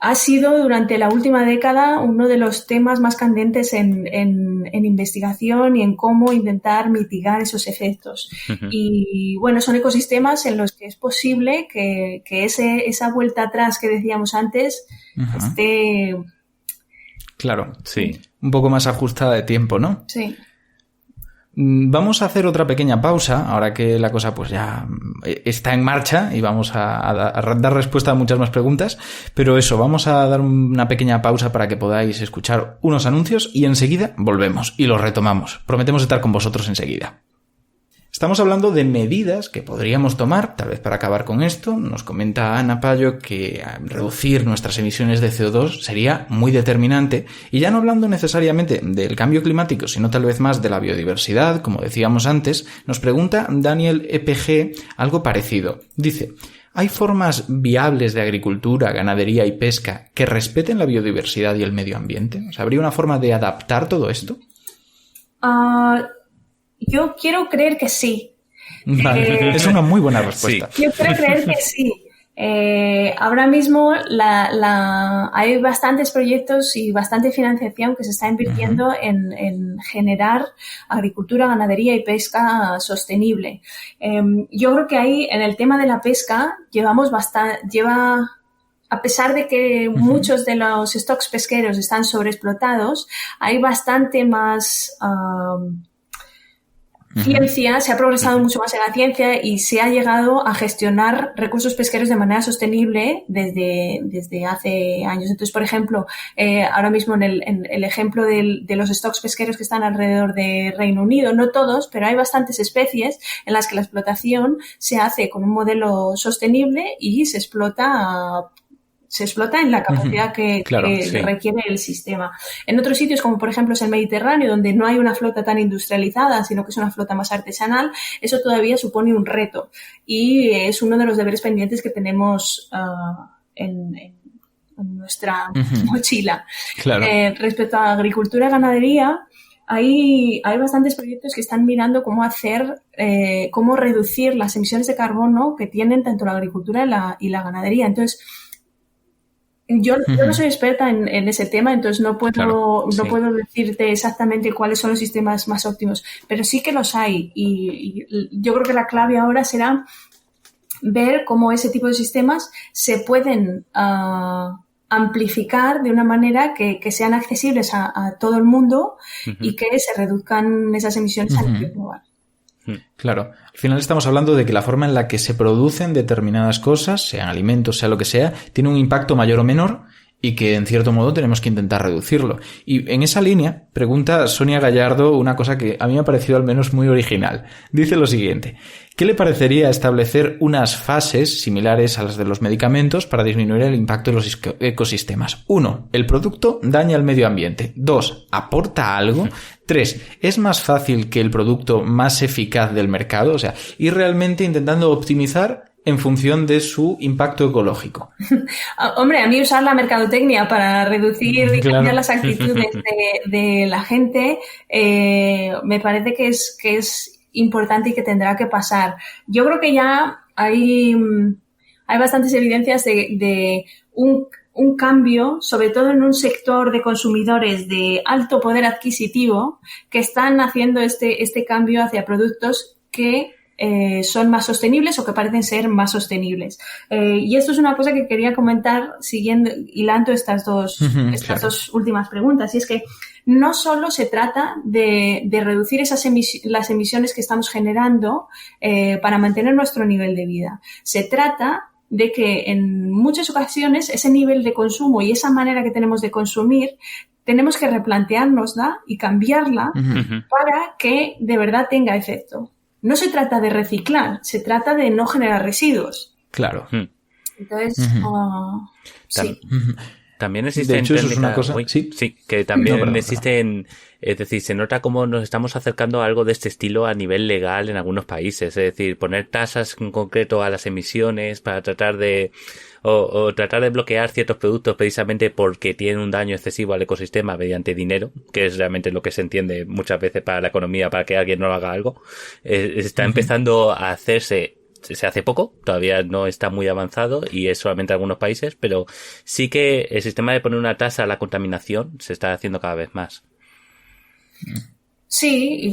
Ha sido durante la última década uno de los temas más candentes en investigación y en cómo intentar mitigar esos efectos. Y bueno, son ecosistemas en los que es posible que esa vuelta atrás que decíamos antes esté... Claro, sí. Un poco más ajustada de tiempo, ¿no? Sí. Vamos a hacer otra pequeña pausa, ahora que la cosa pues ya está en marcha y vamos a dar respuesta a muchas más preguntas, pero eso, vamos a dar una pequeña pausa para que podáis escuchar unos anuncios y enseguida volvemos y los retomamos. Prometemos estar con vosotros enseguida. Estamos hablando de medidas que podríamos tomar, tal vez para acabar con esto. Nos comenta Ana Payo que reducir nuestras emisiones de CO2 sería muy determinante, y ya no hablando necesariamente del cambio climático, sino tal vez más de la biodiversidad, como decíamos antes. Nos pregunta Daniel EPG algo parecido. Dice: ¿hay formas viables de agricultura, ganadería y pesca que respeten la biodiversidad y el medio ambiente? O sea, ¿habría una forma de adaptar todo esto? Yo quiero creer que sí. Vale, es una muy buena respuesta. Sí. Yo quiero creer que sí. Ahora mismo hay bastantes proyectos y bastante financiación que se está invirtiendo en generar agricultura, ganadería y pesca sostenible. Yo creo que ahí, en el tema de la pesca, a pesar de que muchos de los stocks pesqueros están sobreexplotados, hay bastante más... ciencia, se ha progresado mucho más en la ciencia y se ha llegado a gestionar recursos pesqueros de manera sostenible desde hace años. Entonces, por ejemplo, ahora mismo en el ejemplo de los stocks pesqueros que están alrededor de Reino Unido, no todos, pero hay bastantes especies en las que la explotación se hace con un modelo sostenible y se explota en la capacidad que requiere el sistema. En otros sitios, como por ejemplo es el Mediterráneo, donde no hay una flota tan industrializada, sino que es una flota más artesanal, eso todavía supone un reto. Y es uno de los deberes pendientes que tenemos en nuestra mochila. Claro. Respecto a agricultura y ganadería, hay bastantes proyectos que están mirando cómo reducir las emisiones de carbono que tienen tanto la agricultura y la ganadería. Entonces, yo no soy experta en ese tema, entonces no puedo decirte exactamente cuáles son los sistemas más óptimos, pero sí que los hay, y yo creo que la clave ahora será ver cómo ese tipo de sistemas se pueden amplificar de una manera que sean accesibles a todo el mundo y que se reduzcan esas emisiones a nivel global. Claro, al final estamos hablando de que la forma en la que se producen determinadas cosas, sean alimentos, sea lo que sea, tiene un impacto mayor o menor, y que en cierto modo tenemos que intentar reducirlo. Y en esa línea pregunta Sonia Gallardo una cosa que a mí me ha parecido al menos muy original. Dice lo siguiente: ¿qué le parecería establecer unas fases similares a las de los medicamentos para disminuir el impacto de los ecosistemas? 1. ¿El producto daña al medio ambiente? 2. ¿Aporta algo? 3. ¿Es más fácil que el producto más eficaz del mercado? O sea, ir realmente intentando optimizar en función de su impacto ecológico. Hombre, a mí usar la mercadotecnia para reducir y cambiar las actitudes de la gente me parece que es importante y que tendrá que pasar. Yo creo que ya hay bastantes evidencias de un cambio, sobre todo en un sector de consumidores de alto poder adquisitivo, que están haciendo este cambio hacia productos que son más sostenibles o que parecen ser más sostenibles. Y esto es una cosa que quería comentar hilando estas dos últimas preguntas, y es que no solo se trata de reducir las emisiones que estamos generando para mantener nuestro nivel de vida. Se trata de que en muchas ocasiones ese nivel de consumo y esa manera que tenemos de consumir tenemos que replanteárnosla y cambiarla para que de verdad tenga efecto. No se trata de reciclar, se trata de no generar residuos. Claro. Entonces, sí. También existen de hecho, eso es una cosa... Sí, que también existen... Es decir, se nota cómo nos estamos acercando a algo de este estilo a nivel legal en algunos países. Es decir, poner tasas en concreto a las emisiones para tratar de... O tratar de bloquear ciertos productos precisamente porque tienen un daño excesivo al ecosistema mediante dinero, que es realmente lo que se entiende muchas veces para la economía, para que alguien no haga algo. Está empezando a hacerse... Se hace poco, todavía no está muy avanzado y es solamente en algunos países, pero sí que el sistema de poner una tasa a la contaminación se está haciendo cada vez más. Sí,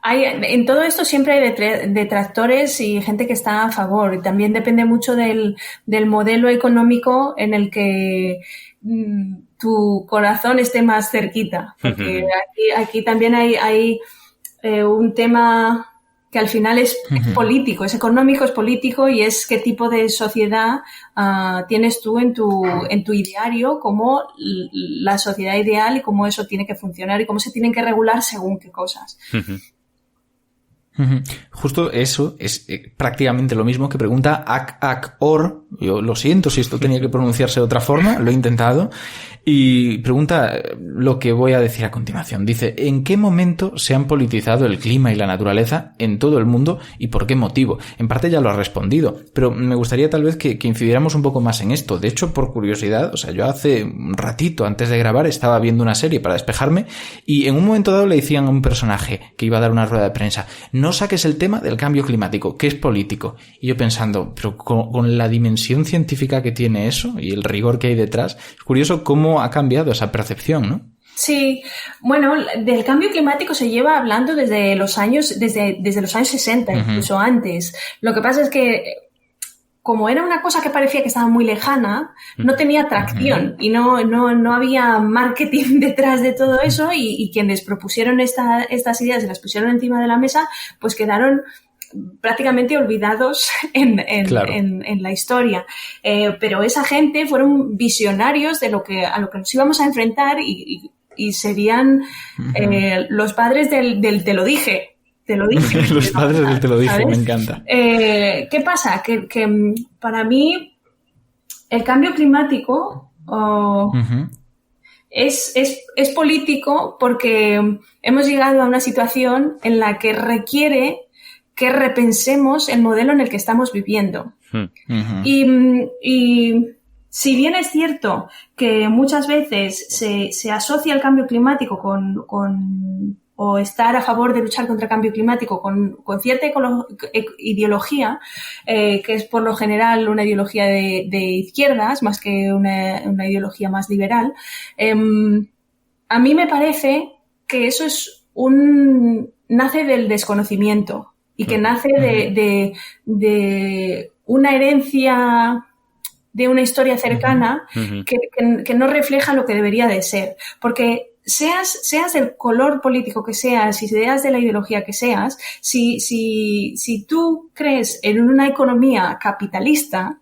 en todo esto siempre hay detractores y gente que está a favor. Y también depende mucho del modelo económico en el que tu corazón esté más cerquita. Porque aquí también hay un tema que al final es político, es económico, es político y es qué tipo de sociedad tienes tú en tu ideario como la sociedad ideal y cómo eso tiene que funcionar y cómo se tienen que regular según qué cosas. Justo eso es prácticamente lo mismo que pregunta Ak-Ak-Or. Yo lo siento si esto tenía que pronunciarse de otra forma, lo he intentado. Y pregunta lo que voy a decir a continuación. Dice, ¿en qué momento se han politizado el clima y la naturaleza en todo el mundo y por qué motivo? En parte ya lo has respondido, pero me gustaría tal vez que incidiéramos un poco más en esto. De hecho, por curiosidad, o sea, yo hace un ratito antes de grabar estaba viendo una serie para despejarme y en un momento dado le decían a un personaje que iba a dar una rueda de prensa, no saques el tema del cambio climático, que es político. Y yo pensando, pero con la dimensión científica que tiene eso y el rigor que hay detrás, es curioso cómo ha cambiado esa percepción, ¿no? Sí, bueno, del cambio climático se lleva hablando desde los años 60, incluso antes. Lo que pasa es que como era una cosa que parecía que estaba muy lejana, no tenía tracción y no había marketing detrás de todo eso y quienes propusieron estas ideas y las pusieron encima de la mesa, pues quedaron prácticamente olvidados en la historia. Pero esa gente fueron visionarios de a lo que nos íbamos a enfrentar y serían los padres del te lo dije. Te lo dije. Los padres del te lo dije, ¿sabes? Me encanta. ¿Qué pasa? Que para mí el cambio climático es político porque hemos llegado a una situación en la que requiere que repensemos el modelo en el que estamos viviendo. Y si bien es cierto que muchas veces se asocia el cambio climático o estar a favor de luchar contra el cambio climático con cierta ideología, que es por lo general una ideología de izquierdas más que una ideología más liberal, a mí me parece que eso nace del desconocimiento y que nace de una herencia de una historia cercana que no refleja lo que debería de ser. Porque seas del color político que seas, si seas de la ideología que seas, si tú crees en una economía capitalista,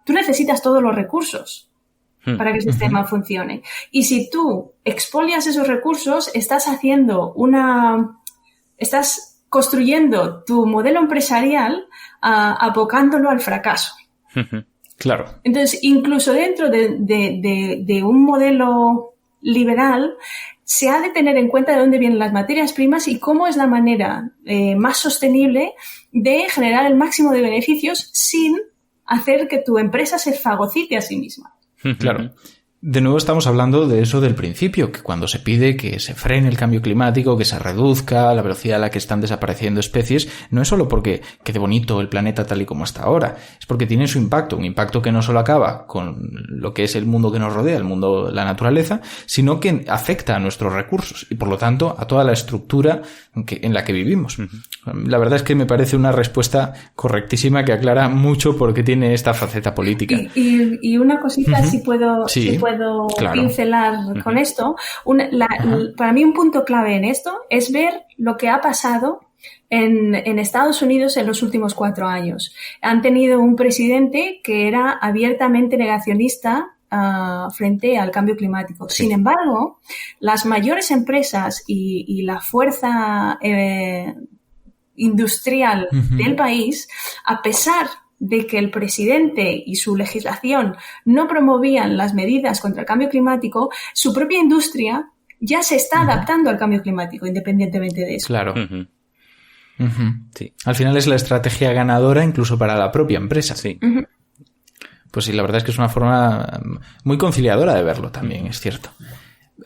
tú necesitas todos los recursos para que el sistema funcione. Y si tú expolias esos recursos, estás construyendo tu modelo empresarial abocándolo al fracaso. Claro. Entonces, incluso dentro de un modelo liberal, se ha de tener en cuenta de dónde vienen las materias primas y cómo es la manera más sostenible de generar el máximo de beneficios sin hacer que tu empresa se fagocite a sí misma. Claro. De nuevo estamos hablando de eso del principio, que cuando se pide que se frene el cambio climático, que se reduzca la velocidad a la que están desapareciendo especies, no es solo porque quede bonito el planeta tal y como está ahora, es porque tiene su impacto, un impacto que no solo acaba con lo que es el mundo que nos rodea, el mundo, la naturaleza, sino que afecta a nuestros recursos y por lo tanto a toda la estructura en la que vivimos. La verdad es que me parece una respuesta correctísima que aclara mucho por qué tiene esta faceta política. Y una cosita, si puedo claro. pincelar con esto. Para mí un punto clave en esto es ver lo que ha pasado en Estados Unidos en los últimos 4 años. Han tenido un presidente que era abiertamente negacionista frente al cambio climático. Sí. Sin embargo, las mayores empresas y la fuerza industrial del país, a pesar de que el presidente y su legislación no promovían las medidas contra el cambio climático, su propia industria ya se está adaptando al cambio climático, independientemente de eso. Claro. Sí. Al final es la estrategia ganadora incluso para la propia empresa. Sí. Pues sí, la verdad es que es una forma muy conciliadora de verlo también, es cierto.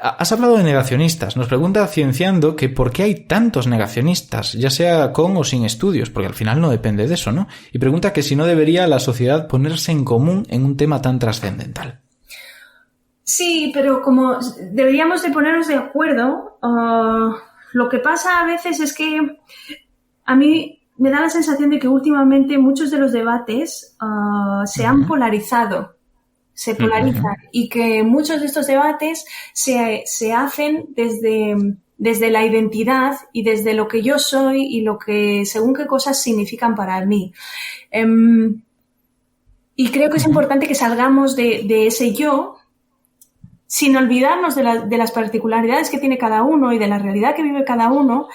Has hablado de negacionistas. Nos pregunta Cienciando que por qué hay tantos negacionistas, ya sea con o sin estudios, porque al final no depende de eso, ¿no? Y pregunta que si no debería la sociedad ponerse en común en un tema tan trascendental. Sí, pero como deberíamos de ponernos de acuerdo, lo que pasa a veces es que a mí me da la sensación de que últimamente muchos de los debates se han polarizado. Se polarizan y que muchos de estos debates se hacen desde la identidad y desde lo que yo soy y lo que según qué cosas significan para mí. Y creo que es importante que salgamos de ese yo sin olvidarnos de las particularidades que tiene cada uno y de la realidad que vive cada uno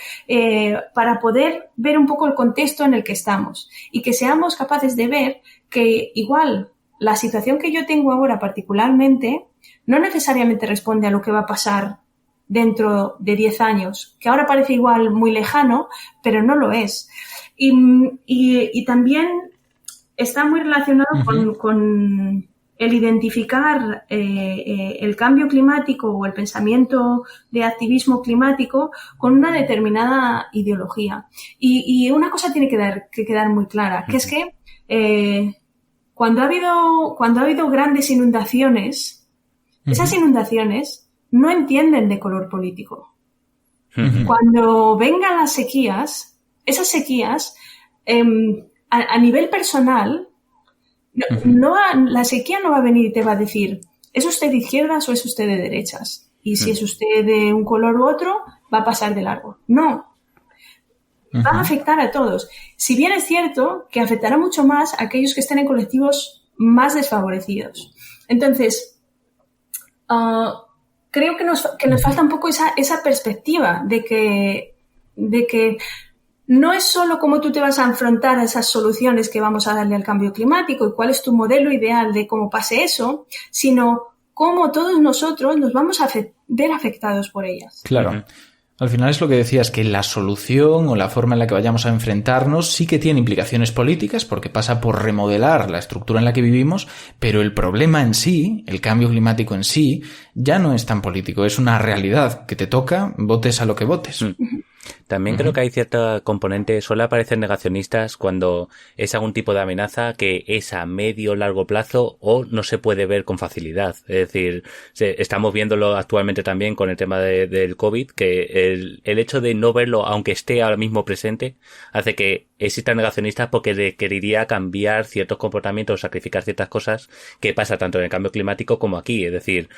para poder ver un poco el contexto en el que estamos y que seamos capaces de ver que igual la situación que yo tengo ahora particularmente no necesariamente responde a lo que va a pasar dentro de 10 años, que ahora parece igual muy lejano, pero no lo es. Y también está muy relacionado con el identificar el cambio climático o el pensamiento de activismo climático con una determinada ideología. Y una cosa tiene que quedar muy clara, que es que cuando ha habido grandes inundaciones, esas inundaciones no entienden de color político. Cuando vengan las sequías, esas sequías, a nivel personal, la sequía no va a venir y te va a decir, ¿es usted de izquierdas o es usted de derechas? Y si es usted de un color u otro, va a pasar de largo. No. Va a afectar a todos. Si bien es cierto que afectará mucho más a aquellos que estén en colectivos más desfavorecidos. Entonces, creo que nos falta un poco esa perspectiva de que no es solo cómo tú te vas a enfrentar a esas soluciones que vamos a darle al cambio climático y cuál es tu modelo ideal de cómo pase eso, sino cómo todos nosotros nos vamos a ver afectados por ellas. Claro. Al final es lo que decías, que la solución o la forma en la que vayamos a enfrentarnos sí que tiene implicaciones políticas porque pasa por remodelar la estructura en la que vivimos, pero el problema en sí, el cambio climático en sí, ya no es tan político, es una realidad que te toca, votes a lo que votes. También creo que hay cierta componente, suele aparecer negacionistas cuando es algún tipo de amenaza que es a medio o largo plazo o no se puede ver con facilidad. Es decir, estamos viéndolo actualmente también con el tema del COVID, que el hecho de no verlo, aunque esté ahora mismo presente, hace que existan negacionistas porque requeriría cambiar ciertos comportamientos, sacrificar ciertas cosas que pasa tanto en el cambio climático como aquí. Es decir,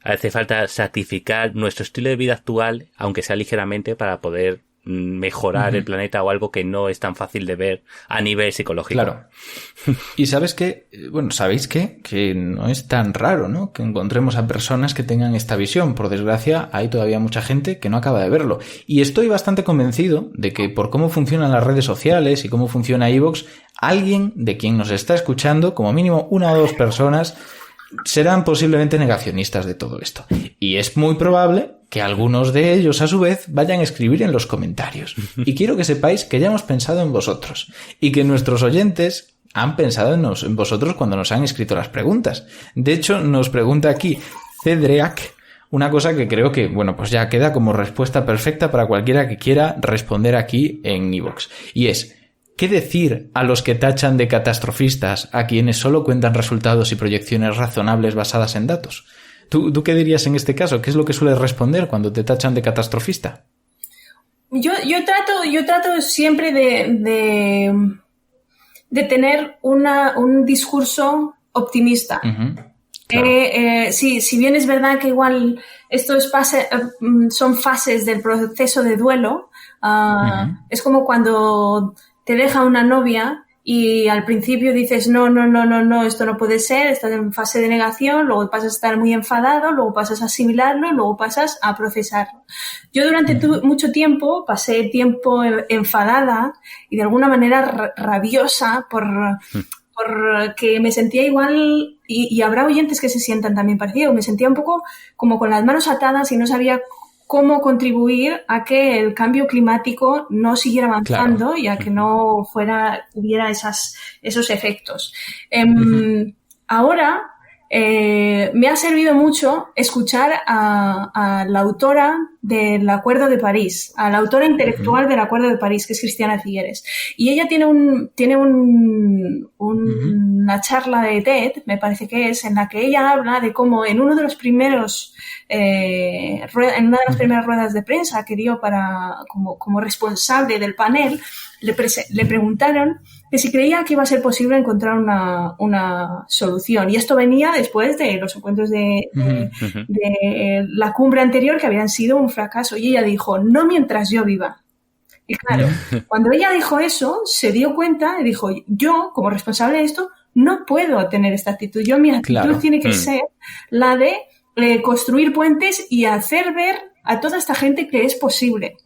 hace falta sacrificar nuestro estilo de vida actual, aunque sea ligeramente, para poder mejorar el planeta o algo que no es tan fácil de ver a nivel psicológico. Claro. Y sabes que, ¿sabéis qué? Que no es tan raro, ¿no? Que encontremos a personas que tengan esta visión. Por desgracia, hay todavía mucha gente que no acaba de verlo. Y estoy bastante convencido de que por cómo funcionan las redes sociales y cómo funciona iVoox, alguien de quien nos está escuchando, como mínimo 1 o 2 personas, serán posiblemente negacionistas de todo esto. Y es muy probable que algunos de ellos, a su vez, vayan a escribir en los comentarios. Y quiero que sepáis que ya hemos pensado en vosotros y que nuestros oyentes han pensado en vosotros cuando nos han escrito las preguntas. De hecho, nos pregunta aquí Cedreac una cosa que creo que, bueno, pues ya queda como respuesta perfecta para cualquiera que quiera responder aquí en iVoox. Y es, ¿qué decir a los que tachan de catastrofistas a quienes solo cuentan resultados y proyecciones razonables basadas en datos? ¿Tú qué dirías en este caso? ¿Qué es lo que sueles responder cuando te tachan de catastrofista? Yo trato siempre de tener un discurso optimista. Uh-huh. Claro. Si bien es verdad que igual esto son fases del proceso de duelo, uh-huh. Es como cuando te deja una novia y al principio dices no, esto no puede ser, estás en fase de negación, luego pasas a estar muy enfadado, luego pasas a asimilarlo, luego pasas a procesarlo. Yo durante mucho tiempo pasé tiempo enfadada y de alguna manera rabiosa porque me sentía igual, y habrá oyentes que se sientan también parecido, me sentía un poco como con las manos atadas y no sabía cómo contribuir a que el cambio climático no siguiera avanzando, claro. Y a que no hubiera esos efectos. Uh-huh. Ahora me ha servido mucho escuchar a la autora del Acuerdo de París, a la autora intelectual del Acuerdo de París, que es Cristiana Figueres. Y ella tiene una charla de TED, me parece que es, en la que ella habla de cómo en uno de los primeros en una de las primeras ruedas de prensa que dio como responsable del panel, le preguntaron que si creía que iba a ser posible encontrar una solución. Y esto venía después de los encuentros de la cumbre anterior, que habían sido un fracaso. Y ella dijo, no mientras yo viva. Y claro, cuando ella dijo eso, se dio cuenta y dijo, yo, como responsable de esto, no puedo tener esta actitud. Mi actitud tiene que ser la de construir puentes y hacer ver a toda esta gente que es posible.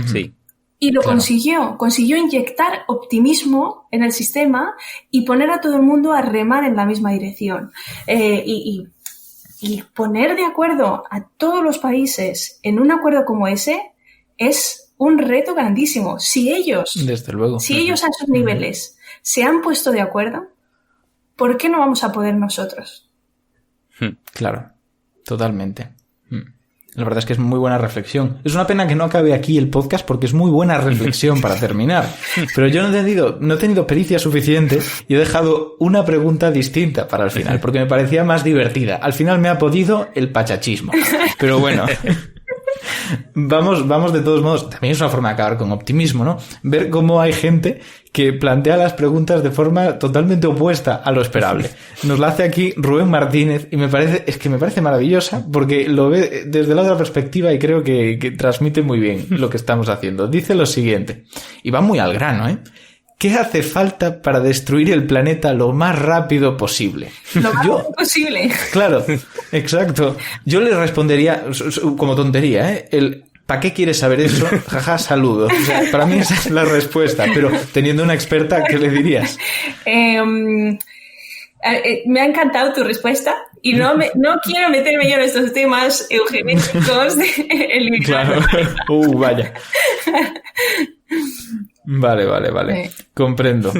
Sí. Y lo consiguió inyectar optimismo en el sistema y poner a todo el mundo a remar en la misma dirección. Y poner de acuerdo a todos los países en un acuerdo como ese es un reto grandísimo. Si ellos, desde luego, ellos a esos niveles se han puesto de acuerdo, ¿por qué no vamos a poder nosotros? Claro, totalmente. La verdad es que es muy buena reflexión. Es una pena que no acabe aquí el podcast porque es muy buena reflexión para terminar. Pero yo no he tenido pericia suficiente y he dejado una pregunta distinta para el final porque me parecía más divertida. Al final me ha podido el pachachismo. Pero bueno, vamos de todos modos. También es una forma de acabar con optimismo, ¿no? Ver cómo hay gente que plantea las preguntas de forma totalmente opuesta a lo esperable. Nos la hace aquí Rubén Martínez y me parece maravillosa porque lo ve desde la otra perspectiva y creo que transmite muy bien lo que estamos haciendo. Dice lo siguiente, y va muy al grano, ¿eh? ¿Qué hace falta para destruir el planeta lo más rápido posible? Lo más rápido posible. Claro, exacto. Yo le respondería como tontería, ¿eh? ¿Para qué quieres saber eso? Jaja, saludo. O sea, para mí esa es la respuesta, pero teniendo una experta, ¿qué le dirías? Me ha encantado tu respuesta y no quiero meterme yo en estos temas eugenéticos del Claro. Vaya. Vale. Comprendo.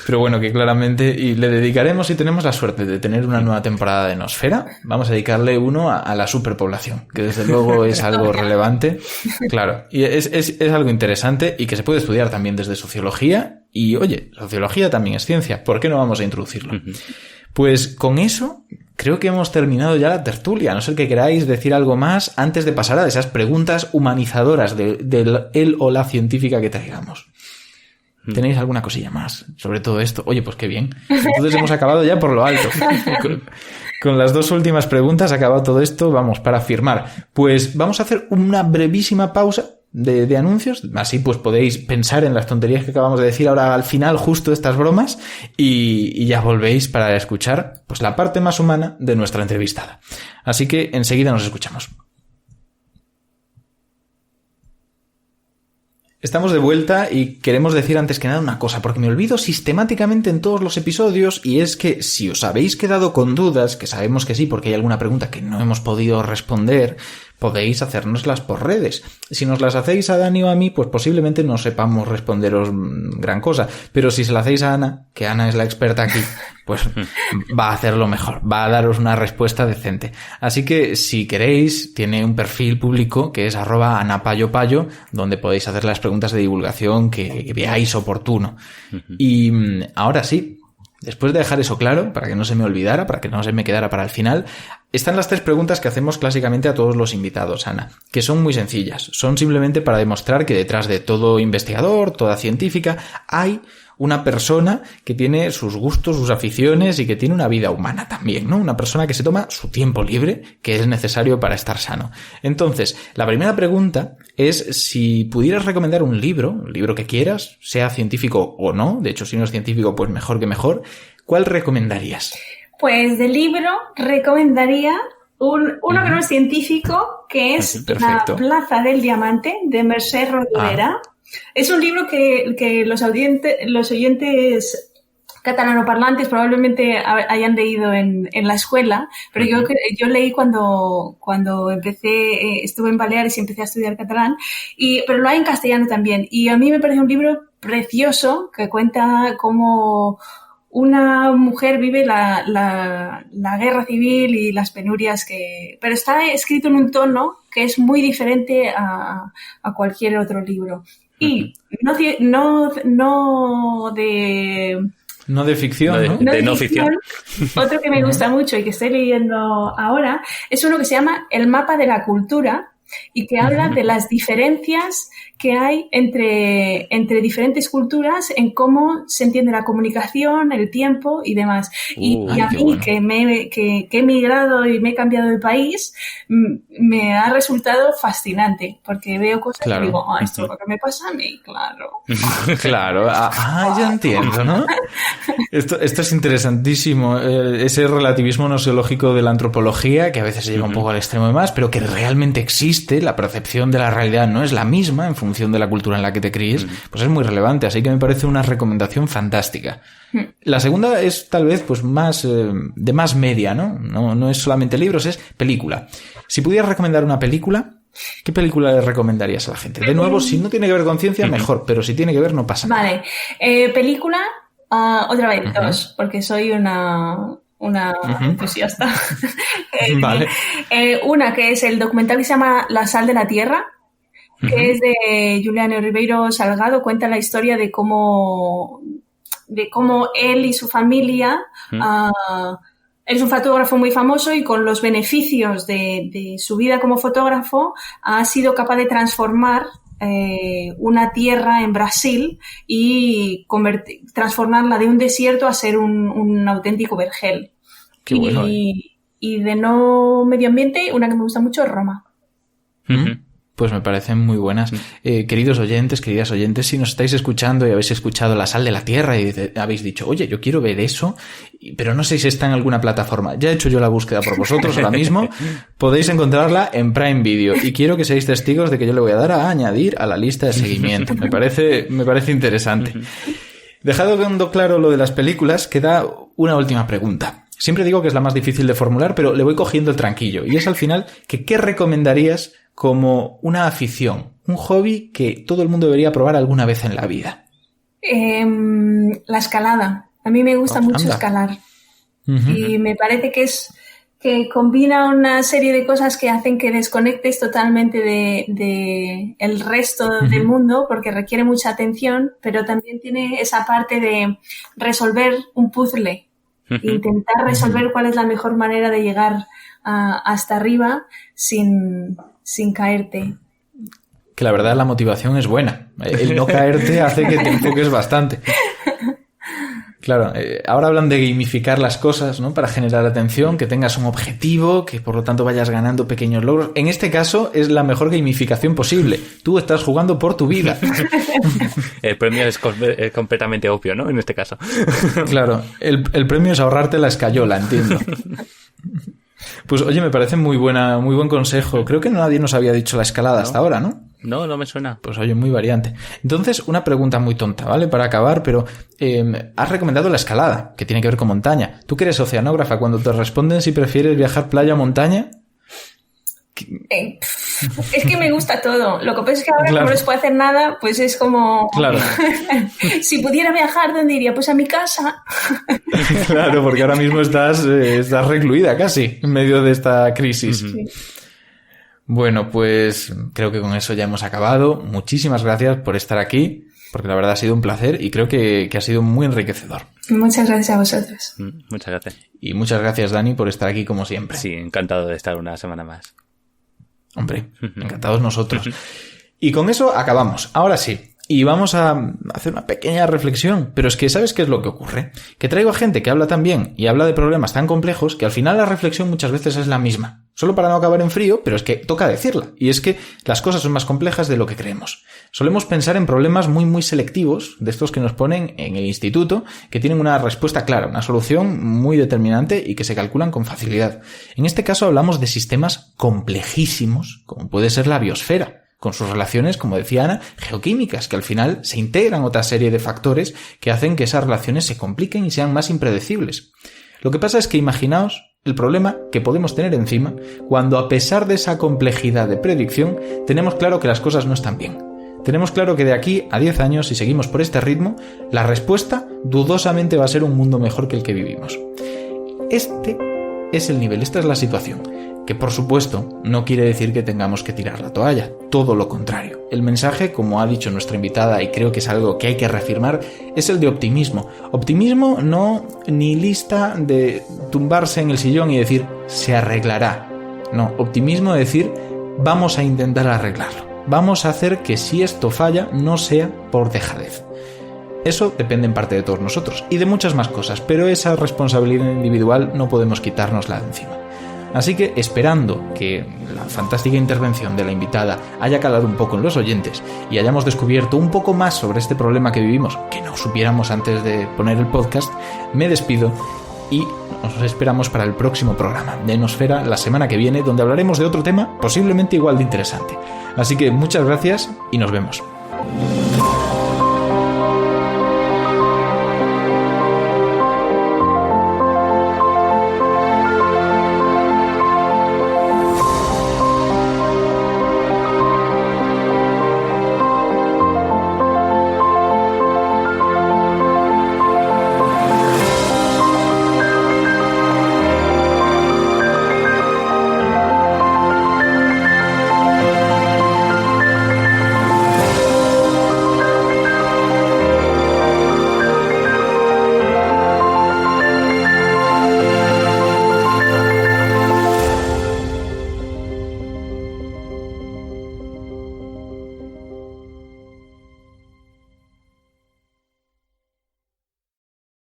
Pero bueno, que claramente, y le dedicaremos, si tenemos la suerte de tener una nueva temporada de Nosfera, vamos a dedicarle uno a la superpoblación, que desde luego es algo relevante. Claro, y es algo interesante y que se puede estudiar también desde sociología. Y oye, sociología también es ciencia, ¿por qué no vamos a introducirlo? Pues con eso creo que hemos terminado ya la tertulia, a no ser que queráis decir algo más antes de pasar a esas preguntas humanizadoras de él o la científica que traigamos. ¿Tenéis alguna cosilla más sobre todo esto? Oye, pues qué bien. Entonces hemos acabado ya por lo alto. Con las dos últimas preguntas ha acabado todo esto, vamos, para firmar. Pues vamos a hacer una brevísima pausa de anuncios, así pues podéis pensar en las tonterías que acabamos de decir ahora al final, justo estas bromas, y ya volvéis para escuchar pues la parte más humana de nuestra entrevistada. Así que enseguida nos escuchamos. Estamos de vuelta y queremos decir antes que nada una cosa, porque me olvido sistemáticamente en todos los episodios, y es que si os habéis quedado con dudas, que sabemos que sí, porque hay alguna pregunta que no hemos podido responder, podéis hacérnoslas por redes. Si nos las hacéis a Dani o a mí, pues posiblemente no sepamos responderos gran cosa, pero si se la hacéis a Ana, que Ana es la experta aquí, pues va a hacerlo mejor, va a daros una respuesta decente. Así que si queréis, tiene un perfil público que es @anapayopayo, donde podéis hacer las preguntas de divulgación que veáis oportuno. Y ahora sí, después de dejar eso claro, para que no se me olvidara, para que no se me quedara para el final, están las 3 preguntas que hacemos clásicamente a todos los invitados, Ana, que son muy sencillas. Son simplemente para demostrar que detrás de todo investigador, toda científica, hay una persona que tiene sus gustos, sus aficiones y que tiene una vida humana también, ¿no? Una persona que se toma su tiempo libre, que es necesario para estar sano. Entonces, la primera pregunta es si pudieras recomendar un libro que quieras, sea científico o no, de hecho si no es científico pues mejor que mejor, ¿cuál recomendarías? Pues de libro recomendaría uno que no es científico, que es La Plaza del Diamante, de Mercè Rodoreda. Es un libro que los oyentes catalanoparlantes probablemente hayan leído en la escuela, pero yo leí cuando estuve en Baleares y empecé a estudiar catalán, pero lo hay en castellano también. Y a mí me parece un libro precioso que cuenta cómo una mujer vive la guerra civil y las penurias pero está escrito en un tono que es muy diferente a cualquier otro libro. Y no de ficción, ¿no? De no ficción. Otro que me gusta mucho y que estoy leyendo ahora es uno que se llama El mapa de la cultura y que habla de las diferencias que hay entre diferentes culturas en cómo se entiende la comunicación, el tiempo y demás. Y a mí, bueno, que he migrado y me he cambiado de país, me ha resultado fascinante, porque veo cosas y digo, esto es lo que me pasa a mí, claro. Claro, ya entiendo, ¿no? Esto es interesantísimo, ese relativismo noseológico de la antropología, que a veces se lleva un poco al extremo de más, pero que realmente existe, la percepción de la realidad no es la misma en función de la cultura en la que te críes, pues es muy relevante, así que me parece una recomendación fantástica. La segunda es tal vez pues más de más media, ¿no? No es solamente libros, es película. Si pudieras recomendar una película, ¿qué película le recomendarías a la gente? De nuevo, si no tiene que ver con ciencia, mejor, pero si tiene que ver, no pasa nada. Vale, película, otra vez, 2, porque soy una entusiasta. Vale. Una que es el documental que se llama La sal de la tierra, que es de Juliano Ribeiro Salgado, cuenta la historia de cómo él y su familia, él es un fotógrafo muy famoso y con los beneficios de su vida como fotógrafo ha sido capaz de transformar una tierra en Brasil y transformarla de un desierto a ser un auténtico vergel. Qué bueno. Y de no medio ambiente, una que me gusta mucho es Roma. Pues me parecen muy buenas. Queridos oyentes, queridas oyentes, si nos estáis escuchando y habéis escuchado La sal de la tierra y habéis dicho, oye, yo quiero ver eso, pero no sé si está en alguna plataforma. Ya he hecho yo la búsqueda por vosotros ahora mismo. Podéis encontrarla en Prime Video y quiero que seáis testigos de que yo le voy a dar a añadir a la lista de seguimiento. Me parece interesante. Dejado claro lo de las películas, queda una última pregunta. Siempre digo que es la más difícil de formular, pero le voy cogiendo el tranquillo. Y es al final que ¿qué recomendarías como una afición, un hobby que todo el mundo debería probar alguna vez en la vida? La escalada. A mí me gusta mucho escalar. Y me parece que combina una serie de cosas que hacen que desconectes totalmente de el resto del mundo, porque requiere mucha atención, pero también tiene esa parte de resolver un puzzle. Intentar resolver cuál es la mejor manera de llegar hasta arriba sin caerte. Que la verdad la motivación es buena. El no caerte hace que te enfoques bastante. Claro, ahora hablan de gamificar las cosas, ¿no? Para generar atención, que tengas un objetivo, que por lo tanto vayas ganando pequeños logros. En este caso es la mejor gamificación posible. Tú estás jugando por tu vida. El premio es completamente obvio, ¿no? En este caso. Claro, el premio es ahorrarte la escayola, entiendo. Pues oye, me parece muy buen consejo. Creo que nadie nos había dicho la escalada hasta ahora, ¿no? No me suena. Pues oye, muy variante. Entonces, una pregunta muy tonta, ¿vale? Para acabar, pero has recomendado la escalada, que tiene que ver con montaña. Tú que eres oceanógrafa, cuando te responden si prefieres viajar playa o montaña... Es que me gusta todo. Lo que pasa es que ahora, como no se puede hacer nada, pues es como... Claro. Si pudiera viajar, ¿dónde iría? Pues a mi casa. Claro, porque ahora mismo estás recluida casi en medio de esta crisis. Sí. Bueno, pues creo que con eso ya hemos acabado. Muchísimas gracias por estar aquí, porque la verdad ha sido un placer y creo que ha sido muy enriquecedor. Muchas gracias a vosotros. Muchas gracias. Y muchas gracias, Dani, por estar aquí como siempre. Sí, encantado de estar una semana más. Hombre, encantados nosotros. Y con eso acabamos. Ahora sí. Y vamos a hacer una pequeña reflexión. Pero es que ¿sabes qué es lo que ocurre? Que traigo a gente que habla tan bien y habla de problemas tan complejos que al final la reflexión muchas veces es la misma. Solo para no acabar en frío, pero es que toca decirla. Y es que las cosas son más complejas de lo que creemos. Solemos pensar en problemas muy, muy selectivos, de estos que nos ponen en el instituto, que tienen una respuesta clara, una solución muy determinante y que se calculan con facilidad. En este caso hablamos de sistemas complejísimos, como puede ser la biosfera, con sus relaciones, como decía Ana, geoquímicas, que al final se integran otra serie de factores que hacen que esas relaciones se compliquen y sean más impredecibles. Lo que pasa es que imaginaos el problema que podemos tener encima cuando, a pesar de esa complejidad de predicción, tenemos claro que las cosas no están bien. Tenemos claro que de aquí a 10 años, si seguimos por este ritmo, la respuesta dudosamente va a ser un mundo mejor que el que vivimos. Este es el nivel, esta es la situación. Que por supuesto no quiere decir que tengamos que tirar la toalla, todo lo contrario. El mensaje, como ha dicho nuestra invitada, y creo que es algo que hay que reafirmar, es el de optimismo. Optimismo no nihilista de tumbarse en el sillón y decir se arreglará. No, optimismo de decir vamos a intentar arreglarlo. Vamos a hacer que si esto falla no sea por dejadez. Eso depende en parte de todos nosotros y de muchas más cosas, pero esa responsabilidad individual no podemos quitárnosla de encima. Así que, esperando que la fantástica intervención de la invitada haya calado un poco en los oyentes y hayamos descubierto un poco más sobre este problema que vivimos, que no supiéramos antes de poner el podcast, me despido y nos esperamos para el próximo programa de Enosfera la semana que viene, donde hablaremos de otro tema posiblemente igual de interesante. Así que muchas gracias y nos vemos.